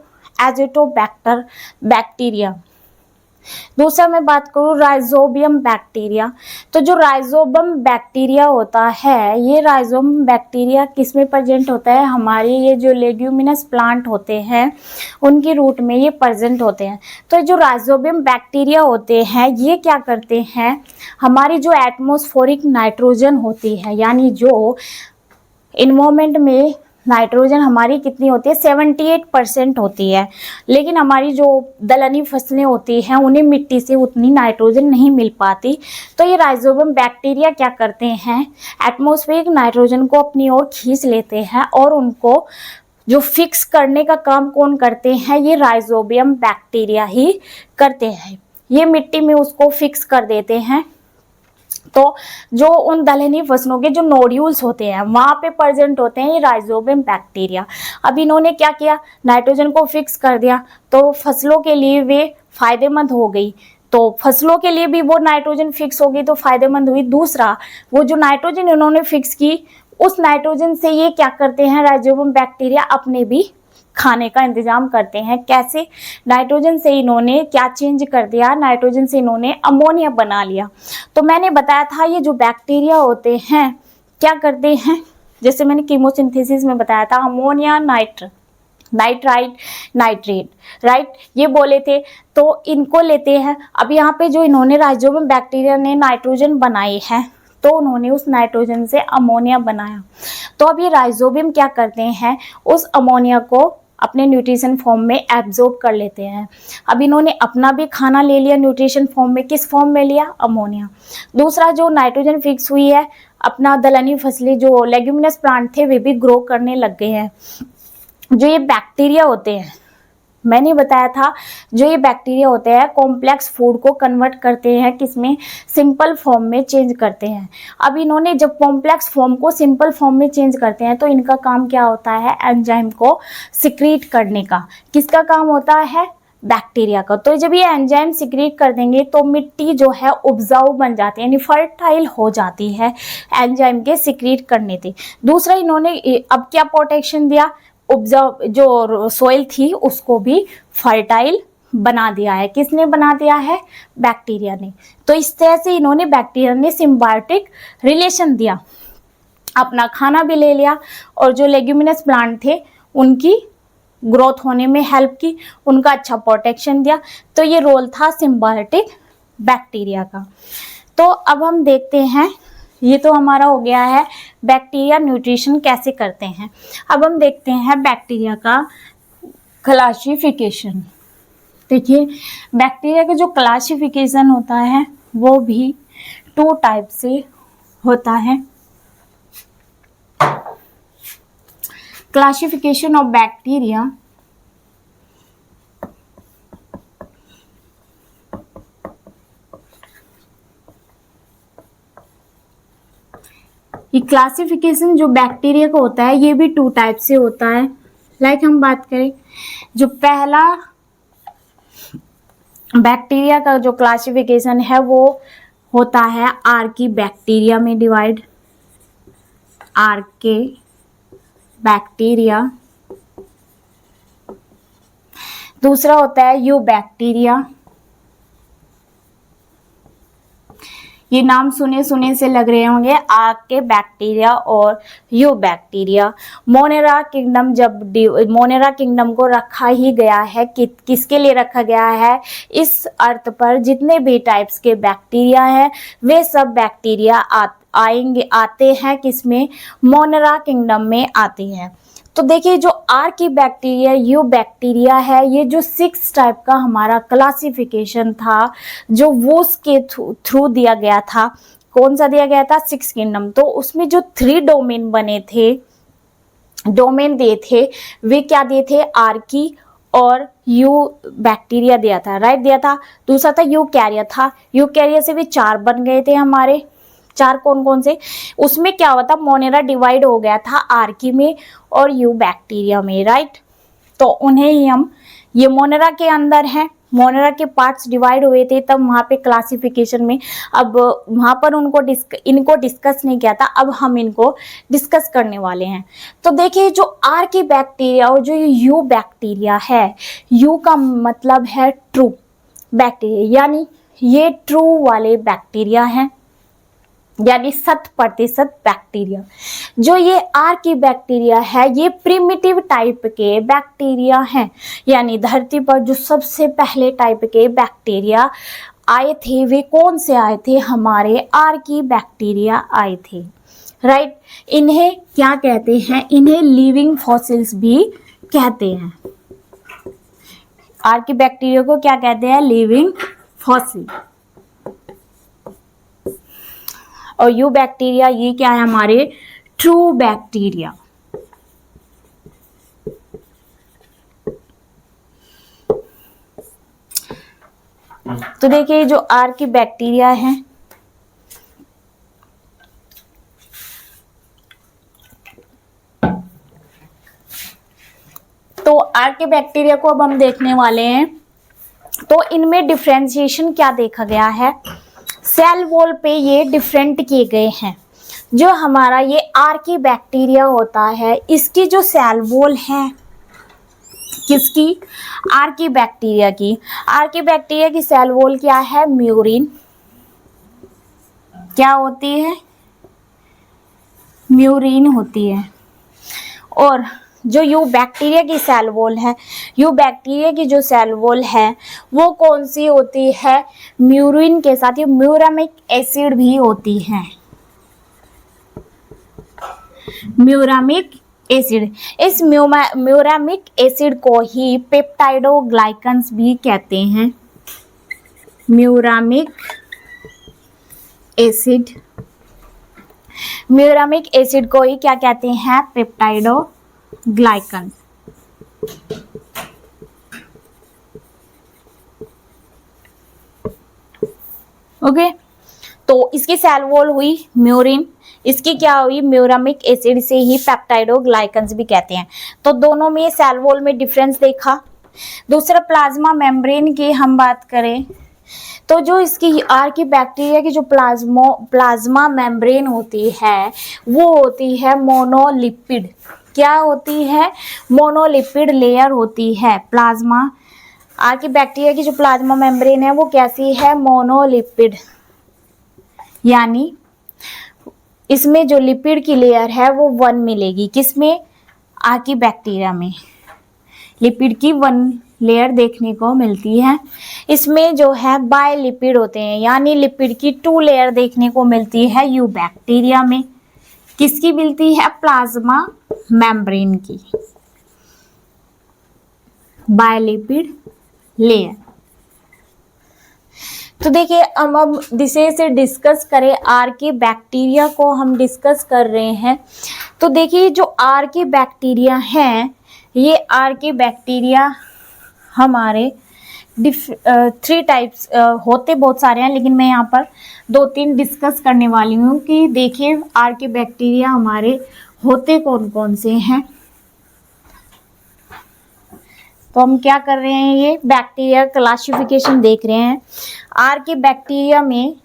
एजिटोबैक्टर बैक्टीरिया। दूसरा मैं बात करूँ राइजोबियम बैक्टीरिया। तो जो राइजोबियम बैक्टीरिया होता है ये राइजोबियम बैक्टीरिया किस में प्रेजेंट होता है, हमारे ये जो लेग्यूमिनस प्लांट होते हैं उनकी रूट में ये प्रेजेंट होते हैं। तो जो राइजोबियम बैक्टीरिया होते हैं ये क्या करते हैं, हमारी जो एटमॉस्फेरिक नाइट्रोजन होती है, यानी जो इन्वायरमेंट में नाइट्रोजन हमारी कितनी होती है, 78% होती है, लेकिन हमारी जो दलहनी फसलें होती हैं उन्हें मिट्टी से उतनी नाइट्रोजन नहीं मिल पाती। तो ये राइजोबियम बैक्टीरिया क्या करते हैं, एटमॉस्फेरिक नाइट्रोजन को अपनी ओर खींच लेते हैं और उनको जो फिक्स करने का काम कौन करते हैं, ये राइजोबियम बैक्टीरिया ही करते हैं। ये मिट्टी में उसको फिक्स कर देते हैं। तो जो उन दलहनी फसलों के जो नोड्यूल्स होते हैं वहाँ पे प्रेजेंट होते हैं ये राइजोबियम बैक्टीरिया। अब इन्होंने क्या किया, नाइट्रोजन को फिक्स कर दिया, तो फसलों के लिए वे फायदेमंद हो गई। तो फसलों के लिए भी वो नाइट्रोजन फिक्स हो गई तो फायदेमंद हुई। दूसरा, वो जो नाइट्रोजन इन्होंने फिक्स की उस नाइट्रोजन से ये क्या करते हैं, राइजोबियम बैक्टीरिया अपने भी खाने का इंतजाम करते हैं। कैसे, नाइट्रोजन से इन्होंने क्या चेंज कर दिया, नाइट्रोजन से इन्होंने अमोनिया बना लिया। तो मैंने बताया था ये जो बैक्टीरिया होते हैं क्या करते हैं, जैसे मैंने कीमोसिंथेसिस में बताया था, अमोनिया नाइट्राइट नाइट्रेट, राइट, ये बोले थे। तो इनको लेते हैं। अब यहाँ पे जो इन्होंने राइजोबियम बैक्टीरिया ने नाइट्रोजन बनाई है तो उन्होंने उस नाइट्रोजन से अमोनिया बनाया। तो अब ये राइजोबियम क्या करते हैं, उस अमोनिया को अपने न्यूट्रिशन फॉर्म में एब्जॉर्ब कर लेते हैं। अब इन्होंने अपना भी खाना ले लिया न्यूट्रिशन फॉर्म में, किस फॉर्म में लिया, अमोनिया। दूसरा जो नाइट्रोजन फिक्स हुई है, अपना दलहनी फसलें जो लेग्यूमिनस प्लांट थे वे भी ग्रो करने लग गए हैं। जो ये बैक्टीरिया होते हैं, मैंने बताया था, जो ये बैक्टीरिया होते हैं कॉम्प्लेक्स फूड को कन्वर्ट करते हैं किसमें, सिंपल फॉर्म में चेंज करते हैं। अब इन्होंने जब कॉम्प्लेक्स फॉर्म को सिंपल फॉर्म में चेंज करते हैं तो इनका काम क्या होता है, एंजाइम को सिक्रीट करने का। किसका काम होता है, बैक्टीरिया का। तो जब ये एंजाइम सिक्रीट कर देंगे तो मिट्टी जो है उपजाऊ बन जाती है, यानी फर्टाइल हो जाती है एंजाइम के सिक्रीट करने से। दूसरा इन्होंने अब क्या प्रोटेक्शन दिया, उपजाऊ जो सोइल थी उसको भी फर्टाइल बना दिया है। किसने बना दिया है, बैक्टीरिया ने। तो इस तरह से इन्होंने, बैक्टीरिया ने सिम्बायोटिक रिलेशन दिया, अपना खाना भी ले लिया और जो लेग्यूमिनस प्लांट थे उनकी ग्रोथ होने में हेल्प की, उनका अच्छा प्रोटेक्शन दिया। तो ये रोल था सिम्बायोटिक बैक्टीरिया का। तो अब हम देखते हैं, ये तो हमारा हो गया है बैक्टीरिया न्यूट्रिशन कैसे करते हैं। अब हम देखते हैं बैक्टीरिया का क्लासिफिकेशन। देखिए बैक्टीरिया का जो क्लासिफिकेशन होता है वो भी 2 टाइप से होता है। क्लासिफिकेशन ऑफ बैक्टीरिया, ये क्लासिफिकेशन जो बैक्टीरिया का होता है ये भी 2 टाइप से होता है। लाइक हम बात करें, जो पहला बैक्टीरिया का जो क्लासिफिकेशन है वो होता है आर्की बैक्टीरिया में डिवाइड, आर्के बैक्टीरिया। दूसरा होता है यू बैक्टीरिया। ये नाम सुने सुने से लग रहे होंगे, आर्के बैक्टीरिया और यू बैक्टीरिया। मोनेरा किंगडम, जब मोनेरा किंगडम को रखा ही गया है, किसके लिए रखा गया है, इस अर्थ पर जितने भी टाइप्स के बैक्टीरिया हैं वे सब बैक्टीरिया आते हैं किसमें, मोनेरा किंगडम में आते हैं। तो देखिए जो आर्की बैक्टीरिया, यू बैक्टीरिया है, ये जो 6 टाइप का हमारा क्लासिफिकेशन था जो वुड्स के थ्रू दिया गया था। कौन सा दिया गया था, 6 किंगडम। तो उसमें जो 3 डोमेन बने थे, डोमेन दिए थे, वे क्या दिए थे, आर्की और यू बैक्टीरिया दिया था, राइट दिया था। दूसरा था यू कैरियर था, यू कैरियर से भी 4 बन गए थे हमारे। 4 कौन कौन से, उसमें क्या हुआ था, मोनेरा डिवाइड हो गया था आर्की में और यू बैक्टीरिया में, राइट। तो उन्हें ही हम, ये मोनेरा के अंदर है, मोनेरा के पार्ट्स डिवाइड हुए थे तब वहाँ पे क्लासिफिकेशन में। अब वहाँ पर इनको डिस्कस नहीं किया था, अब हम इनको डिस्कस करने वाले हैं। तो देखिए जो आर्की बैक्टीरिया और जो यू बैक्टीरिया है, यू का मतलब है ट्रू बैक्टीरिया, यानी ये ट्रू वाले बैक्टीरिया हैं, यानी 100% बैक्टीरिया। जो ये आर्की बैक्टीरिया है ये प्रिमिटिव टाइप के बैक्टीरिया हैं, यानी धरती पर जो सबसे पहले टाइप के बैक्टीरिया आए थे वे कौन से आए थे, हमारे आर्की बैक्टीरिया आए थे, राइट। इन्हें क्या कहते हैं, इन्हें लिविंग फॉसिल्स भी कहते हैं। आर्की बैक्टीरिया को क्या कहते हैं, लिविंग फॉसिल। और यू बैक्टीरिया ये क्या है, हमारे ट्रू बैक्टीरिया। तो देखिए जो आर्की बैक्टीरिया है, तो आर्की बैक्टीरिया को अब हम देखने वाले हैं। तो इनमें डिफरेंशिएशन क्या देखा गया है, सेल वॉल पे ये डिफरेंट किए गए हैं। जो हमारा ये आर्की बैक्टीरिया होता है इसकी जो सेल वॉल है, किसकी, आर्की बैक्टीरिया की, आर्की बैक्टीरिया की सेल वॉल क्या है, म्यूरिन। क्या होती है, म्यूरिन होती है। और जो यू बैक्टीरिया की सेल वॉल है, यू बैक्टीरिया की जो सेल वॉल है वो कौन सी होती है, म्यूरिन के साथ ये म्यूरामिक एसिड भी होती है, म्यूरामिक एसिड। इस म्यूरामिक एसिड को ही पेप्टाइडोग्लाइकन्स भी कहते हैं। म्यूरामिक एसिड, म्यूरामिक एसिड को ही क्या कहते हैं? पेप्टाइडोग्लाइकन। ओके, तो इसकी सेल वॉल हुई म्यूरिन, इसकी क्या हुई? म्यूरामिक एसिड से ही पेप्टाइडोग्लाइकन्स भी कहते हैं। तो दोनों में सेल वॉल में डिफरेंस देखा। दूसरा प्लाज्मा मेम्ब्रेन की हम बात करें तो जो इसकी आर्किबैक्टीरिया की जो प्लाज्मा मेम्ब्रेन होती है वो होती है मोनोलिपिड। क्या होती है? मोनोलिपिड लेयर होती है। प्लाज्मा आर्किबैक्टीरिया की जो प्लाज्मा मेम्ब्रेन है वो कैसी है? मोनोलिपिड, यानी इसमें जो लिपिड की लेयर है वो 1 मिलेगी। किसमें? आर्किबैक्टीरिया में लिपिड की 1 लेयर देखने को मिलती है। इसमें जो है बायलिपिड होते हैं, यानी लिपिड की 2 लेयर देखने को मिलती है यूबैक्टीरिया में। किसकी मिलती है? प्लाज्मा मेम्ब्रेन की बायलिपिड लेयर। तो देखिए अब जिसे से डिस्कस करें, आर्किबैक्टीरिया को हम डिस्कस कर रहे हैं। तो देखिए जो आर्किबैक्टीरिया हैं, ये आर्किबैक्टीरिया हमारे 3 टाइप्स होते बहुत सारे हैं, लेकिन मैं यहाँ पर 2-3 डिस्कस करने वाली हूँ कि देखिए आर्किबैक्टीरिया हमारे होते कौन कौन से हैं। तो हम क्या कर रहे हैं? ये बैक्टीरिया क्लासिफिकेशन देख रहे हैं। आर्किबैक्टीरिया में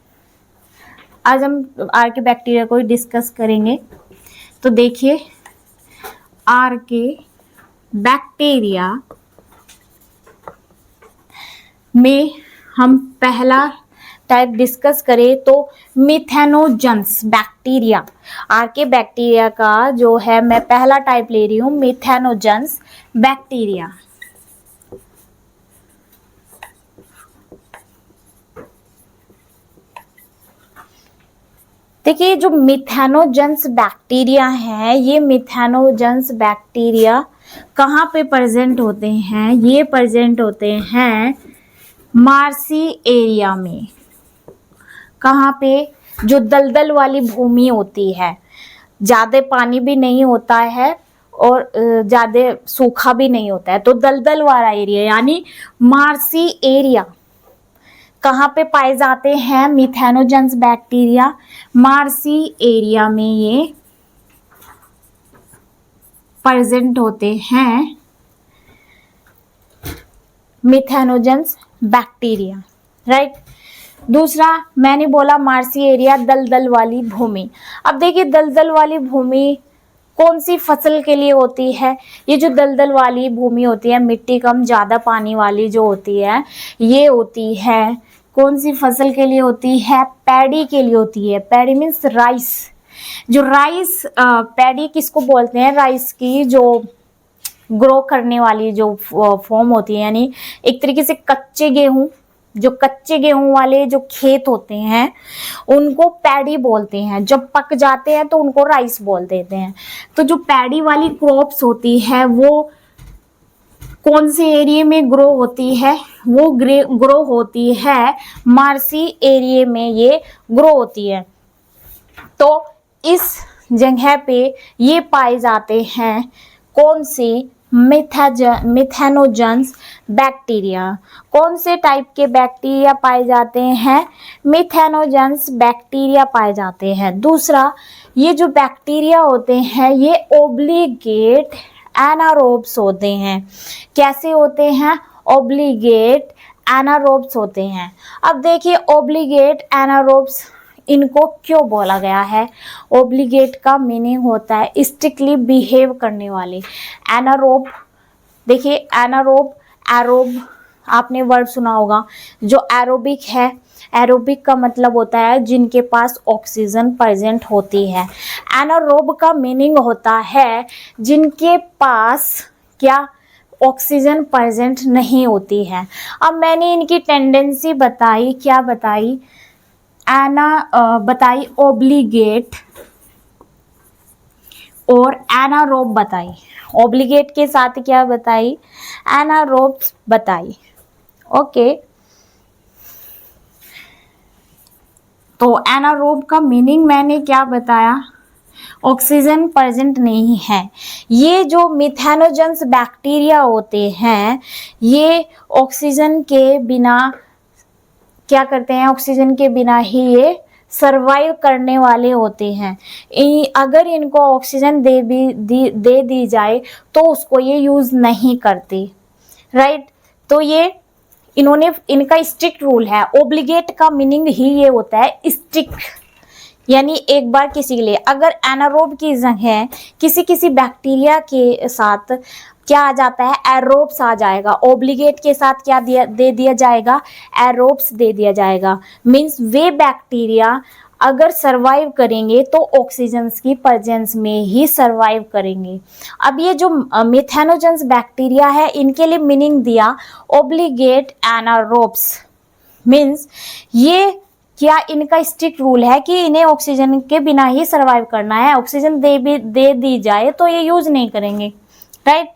आज हम आर्किबैक्टीरिया को ही डिस्कस करेंगे। तो देखिए आर्किबैक्टीरिया में हम पहला टाइप डिस्कस करें तो मिथेनोजेंस बैक्टीरिया। आर्किबैक्टीरिया का जो है मैं पहला टाइप ले रही हूँ, मिथेनोजेंस बैक्टीरिया। देखिए जो मिथेनोजेंस बैक्टीरिया है, ये मिथेनोजेंस बैक्टीरिया कहाँ पे प्रेजेंट होते हैं? ये प्रेजेंट होते हैं मार्सी एरिया में। कहाँ पे? जो दलदल वाली भूमि होती है, ज़्यादा पानी भी नहीं होता है और ज़्यादा सूखा भी नहीं होता है, तो दलदल वाला एरिया यानी मार्सी एरिया। कहाँ पे पाए जाते हैं मिथेनोजेंस बैक्टीरिया? मार्सी एरिया में ये प्रेजेंट होते हैं मिथेनोजेंस बैक्टीरिया, राइट। दूसरा मैंने बोला मार्सी एरिया, दलदल वाली भूमि। अब देखिए दलदल वाली भूमि कौन सी फसल के लिए होती है? ये जो दलदल वाली भूमि होती है, मिट्टी कम ज़्यादा पानी वाली जो होती है, ये होती है कौन सी फसल के लिए होती है? पैडी के लिए होती है। Paddy means rice. जो राइस, पैडी किसको बोलते हैं? राइस की जो ग्रो करने वाली जो फॉर्म होती है, यानी एक तरीके से कच्चे गेहूं, जो कच्चे गेहूं वाले जो खेत होते हैं उनको पैडी बोलते हैं। जब पक जाते हैं तो उनको राइस बोल देते हैं। तो जो पैडी वाली क्रॉप्स होती है वो कौन से एरिया में ग्रो होती है? वो ग्रो होती है मार्सी एरिया में, ये ग्रो होती है। तो इस जगह पे ये पाए जाते हैं कौन से? Methanogens bacteria. कौन से टाइप के बैक्टीरिया पाए जाते हैं? मिथेनोजेंस बैक्टीरिया पाए जाते हैं। दूसरा, ये जो बैक्टीरिया होते हैं ये ओब्लिगेट एनारोब्स होते हैं। कैसे होते हैं? ओब्लिगेट एनारोब्स होते हैं। अब देखिए ओब्लिगेट एनारोब्स इनको क्यों बोला गया है? ओब्लिगेट का मीनिंग होता है स्ट्रिक्टली बिहेव करने वाले। एनारोब, देखिए एनारोब, एरोब आपने वर्ड सुना होगा। जो एरोबिक है, एरोबिक का मतलब होता है जिनके पास ऑक्सीजन प्रेजेंट होती है। एनारोब का मीनिंग होता है जिनके पास क्या? ऑक्सीजन प्रेजेंट नहीं होती है। अब मैंने इनकी टेंडेंसी बताई, क्या बताई? बताई ओब्लिगेट और एनारोब बताई। ऑब्लिगेट के साथ क्या बताई? एनारोब्स बताई। ओके, तो एनारोब का मीनिंग मैंने क्या बताया? ऑक्सीजन प्रेजेंट नहीं है। ये जो मिथेनोजेंस बैक्टीरिया होते हैं, ये ऑक्सीजन के बिना क्या करते हैं? ऑक्सीजन के बिना ही ये सरवाइव करने वाले होते हैं। अगर इनको ऑक्सीजन दे दी जाए तो उसको ये यूज नहीं करते, राइट। तो ये इनका स्ट्रिक्ट रूल है। ओब्लिगेट का मीनिंग ही ये होता है स्ट्रिक्ट, यानी एक बार किसी के लिए। अगर एनारोब की जगह किसी किसी बैक्टीरिया के साथ क्या आ जाता है? एरोब्स आ जाएगा। ओब्लिगेट के साथ क्या दे दिया जाएगा? एरोब्स दे दिया जाएगा। मीन्स वे बैक्टीरिया अगर सरवाइव करेंगे तो ऑक्सीजन की प्रेजेंस में ही सरवाइव करेंगे। अब ये जो मिथेनोजेंस बैक्टीरिया है, इनके लिए मीनिंग दिया ओब्लिगेट एनारोब्स। मीन्स ये क्या इनका स्ट्रिक्ट रूल है कि इन्हें ऑक्सीजन के बिना ही सरवाइव करना है। ऑक्सीजन दे दी जाए तो ये यूज नहीं करेंगे, राइट।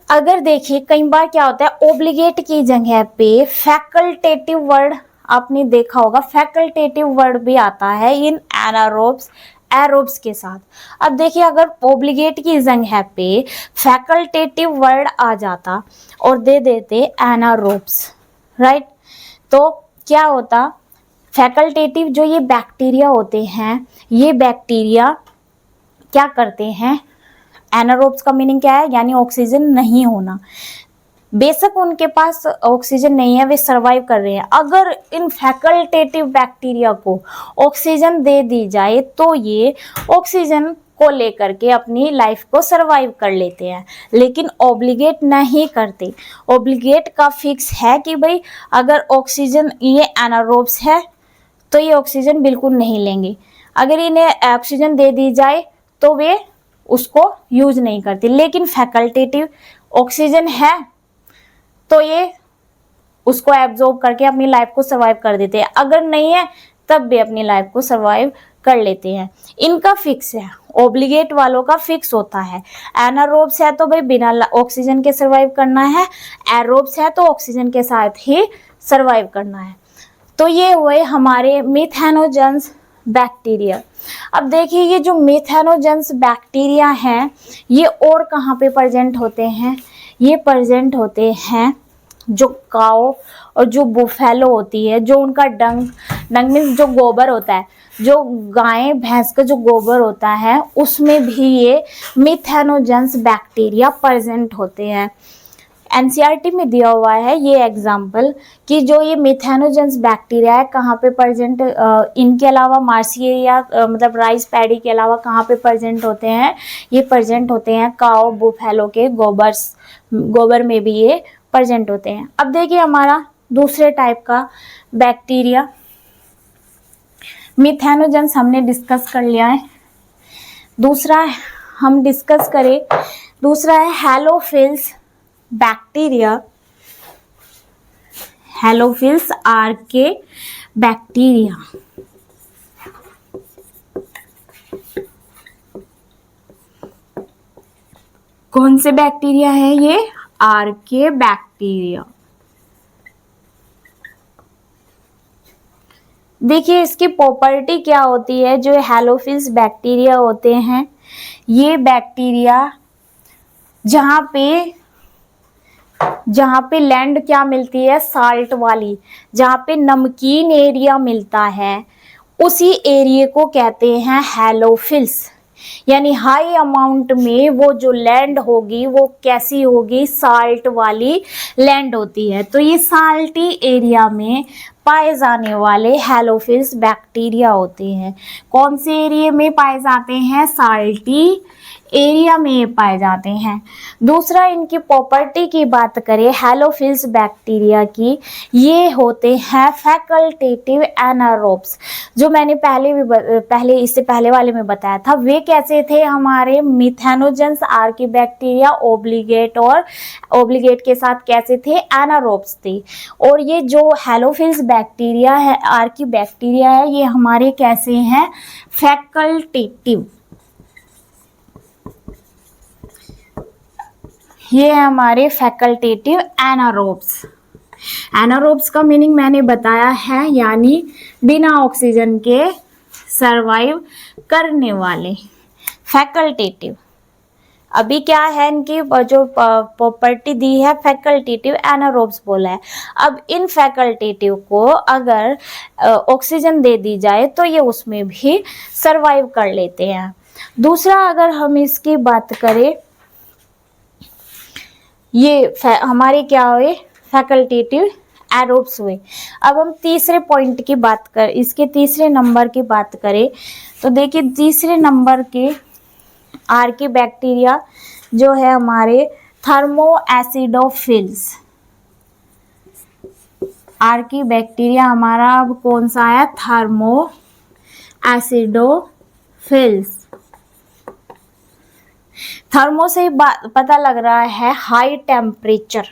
अगर देखिए कई बार क्या होता है, ओब्लिगेट की जगह पे फैकल्टेटिव वर्ड आपने देखा होगा, फैकल्टेटिव वर्ड भी आता है इन एनारोब्स एरोब्स के साथ। अब देखिए अगर ओब्लिगेट की जगह पे फैकल्टेटिव वर्ड आ जाता और दे देते एनारोब्स, राइट, तो क्या होता? फैकल्टेटिव जो ये बैक्टीरिया होते हैं, ये बैक्टीरिया क्या करते हैं? एनारोब्स का मीनिंग क्या है? यानी ऑक्सीजन नहीं होना। बेशक उनके पास ऑक्सीजन नहीं है, वे सरवाइव कर रहे हैं। अगर इन फैकल्टेटिव बैक्टीरिया को ऑक्सीजन दे दी जाए तो ये ऑक्सीजन को लेकर के अपनी लाइफ को सरवाइव कर लेते हैं, लेकिन ऑब्लिगेट नहीं करते। ऑब्लिगेट का फिक्स है कि भाई अगर ऑक्सीजन, ये एनारोब्स है तो ये ऑक्सीजन बिल्कुल नहीं लेंगे। अगर इन्हें ऑक्सीजन दे दी जाए तो वे उसको यूज नहीं करते। लेकिन फैकल्टेटिव ऑक्सीजन है तो ये उसको एब्जॉर्ब करके अपनी लाइफ को सरवाइव कर देते हैं। अगर नहीं है तब भी अपनी लाइफ को सरवाइव कर लेते हैं। इनका फिक्स है, ऑब्लिगेट वालों का फिक्स होता है। एनारोब्स है तो भाई बिना ऑक्सीजन के सरवाइव करना है, एरोब्स है तो ऑक्सीजन के साथ ही सरवाइव करना है। तो ये हुए हमारे मिथेनोजेंस बैक्टीरिया। अब देखिए ये जो मिथेनोजेंस बैक्टीरिया हैं, ये और कहाँ पे प्रेजेंट होते हैं? ये प्रेजेंट होते हैं जो काओ और जो बुफेलो होती है, जो उनका डंग मीन्स जो गोबर होता है, जो गाय भैंस का जो गोबर होता है, उसमें भी ये मिथेनोजेंस बैक्टीरिया प्रेजेंट होते हैं। एनसीईआरटी में दिया हुआ है ये एग्जाम्पल कि जो ये मिथेनोजेंस बैक्टीरिया है कहाँ पे प्रेजेंट, इनके अलावा मार्सिएरिया मतलब राइस पैडी के अलावा कहाँ पे प्रेजेंट होते हैं? ये प्रेजेंट होते हैं काओ बुफेलो के गोबर में भी ये प्रेजेंट होते हैं। अब देखिए हमारा दूसरे टाइप का बैक्टीरिया, मिथेनोजेंस हमने डिस्कस कर लिया है। दूसरा हम डिस्कस करें, दूसरा है हैलोफिल्स बैक्टीरिया। हैलोफिल्स आर के बैक्टीरिया। कौन से बैक्टीरिया है ये? आर के बैक्टीरिया। देखिए इसकी प्रॉपर्टी क्या होती है? जो हैलोफिल्स बैक्टीरिया होते हैं, ये बैक्टीरिया जहाँ पे लैंड क्या मिलती है? साल्ट वाली, जहाँ पे नमकीन एरिया मिलता है, उसी एरिया को कहते हैं हैलोफिल्स। यानी हाई अमाउंट में वो जो लैंड होगी वो कैसी होगी? साल्ट वाली लैंड होती है। तो ये साल्टी एरिया में पाए जाने वाले हैलोफिल्स बैक्टीरिया होते हैं। कौन से एरिया में पाए जाते हैं? साल्टी एरिया में पाए जाते हैं। दूसरा इनकी प्रॉपर्टी की बात करें हैलोफिल्स बैक्टीरिया की, ये होते हैं फैकल्टेटिव एनारोब्स। जो मैंने पहले इससे पहले वाले में बताया था, वे कैसे थे? हमारे मिथेनोजेंस आर के बैक्टीरिया ओब्लिगेट के साथ कैसे थे? एनारोब्स थे। और ये जो हैलोफिल्स बैक्टीरिया है, आर की बैक्टीरिया है, ये हमारे कैसे हैं? फैकल्टेटिव। ये है हमारे फैकल्टेटिव एनारोब्स। एनारोब्स का मीनिंग मैंने बताया है, यानी बिना ऑक्सीजन के सरवाइव करने वाले। फैकल्टेटिव, अभी क्या है इनकी जो प्रॉपर्टी दी है फैकल्टेटिव एनारोब्स बोला है। अब इन फैकल्टेटिव को अगर ऑक्सीजन दे दी जाए तो ये उसमें भी सरवाइव कर लेते हैं। दूसरा अगर हम इसकी बात करें, ये हमारे क्या हुए, फैकल्टेटिव एरोब्स हुए। अब हम तीसरे पॉइंट की बात कर, इसके तीसरे नंबर की बात करें तो देखिए तीसरे नंबर के आर्की बैक्टीरिया जो है हमारे थर्मो एसिडोफिल्स। आर्की बैक्टीरिया हमारा अब कौन सा है, थर्मो एसिडोफिल्स। थर्मो से पता लग रहा है हाई टेम्परेचर,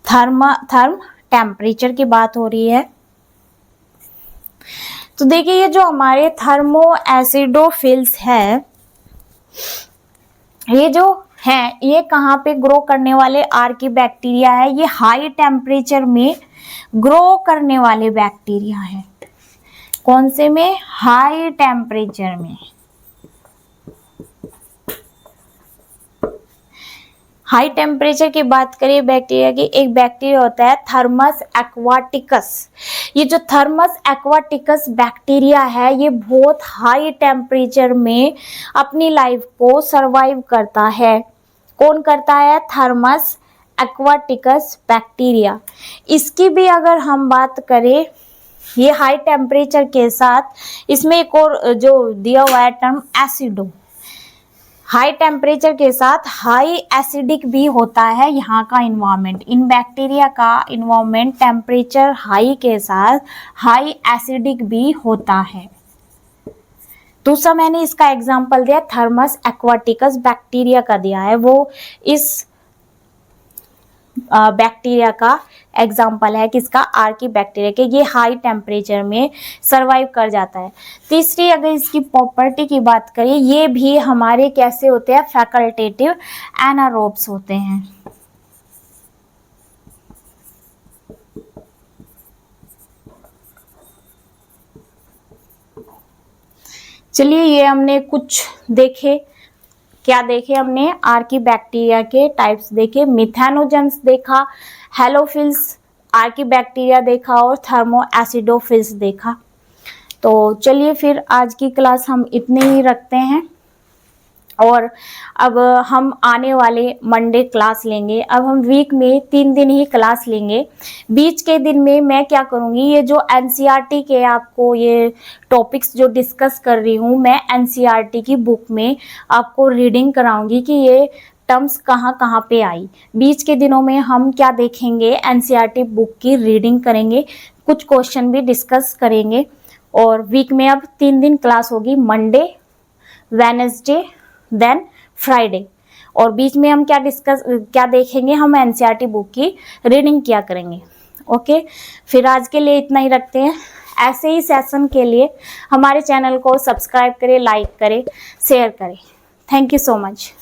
थर्म टेम्परेचर की बात हो रही है। तो देखिए ये जो हमारे थर्मो एसिडोफिल्स है, ये जो है ये कहाँ पे ग्रो करने वाले आर्की बैक्टीरिया है, ये हाई टेम्परेचर में ग्रो करने वाले बैक्टीरिया है। कौन से में, हाई टेम्परेचर में। हाई टेम्परेचर की बात करें बैक्टीरिया की, एक बैक्टीरिया होता है थर्मस एक्वाटिकस। ये जो थर्मस एक्वाटिकस बैक्टीरिया है ये बहुत हाई टेम्परेचर में अपनी लाइफ को सरवाइव करता है। कौन करता है, थर्मस एक्वाटिकस बैक्टीरिया। इसकी भी अगर हम बात करें, ये हाई टेम्परेचर के साथ इसमें एक और जो दिया हुआ है टर्म एसिडो, हाई टेम्परेचर के साथ हाई एसिडिक भी होता है यहाँ का इन्वायरमेंट। इन बैक्टीरिया का इन्वायरमेंट टेम्परेचर हाई के साथ हाई एसिडिक भी होता है। दूसरा मैंने इसका एग्जांपल दिया थर्मस एक्वाटिकस बैक्टीरिया का दिया है, वो इस बैक्टीरिया का एग्जाम्पल है, किसका, आर्की बैक्टीरिया के। ये हाई टेम्परेचर में सरवाइव कर जाता है। तीसरी अगर इसकी प्रॉपर्टी की बात करें, ये भी हमारे कैसे होते हैं, फैकल्टेटिव एनारोब्स होते हैं। चलिए ये हमने कुछ देखे, क्या देखे हमने, आर्की बैक्टीरिया के टाइप्स देखे, मिथेनोजेंस देखा, हेलोफिल्स आर्की बैक्टीरिया देखा और थर्मो एसिडोफिल्स देखा। तो चलिए फिर आज की क्लास हम इतने ही रखते हैं और अब हम आने वाले मंडे क्लास लेंगे। अब हम वीक में 3 दिन ही क्लास लेंगे। बीच के दिन में मैं क्या करूँगी, ये जो एनसीईआरटी के आपको ये टॉपिक्स जो डिस्कस कर रही हूँ, मैं एनसीईआरटी की बुक में आपको रीडिंग कराऊंगी कि ये टर्म्स कहाँ कहाँ पे आई। बीच के दिनों में हम क्या देखेंगे, एनसीईआरटी बुक की रीडिंग करेंगे, कुछ क्वेश्चन भी डिस्कस करेंगे। और वीक में अब 3 दिन क्लास होगी, मंडे, वेडनेसडे, देन फ्राइडे। और बीच में हम क्या देखेंगे, हम एनसीईआरटी बुक की रीडिंग किया करेंगे। ओके, फिर आज के लिए इतना ही रखते हैं। ऐसे ही सेशन के लिए हमारे चैनल को सब्सक्राइब करें, लाइक करें, शेयर करें। Thank you so much.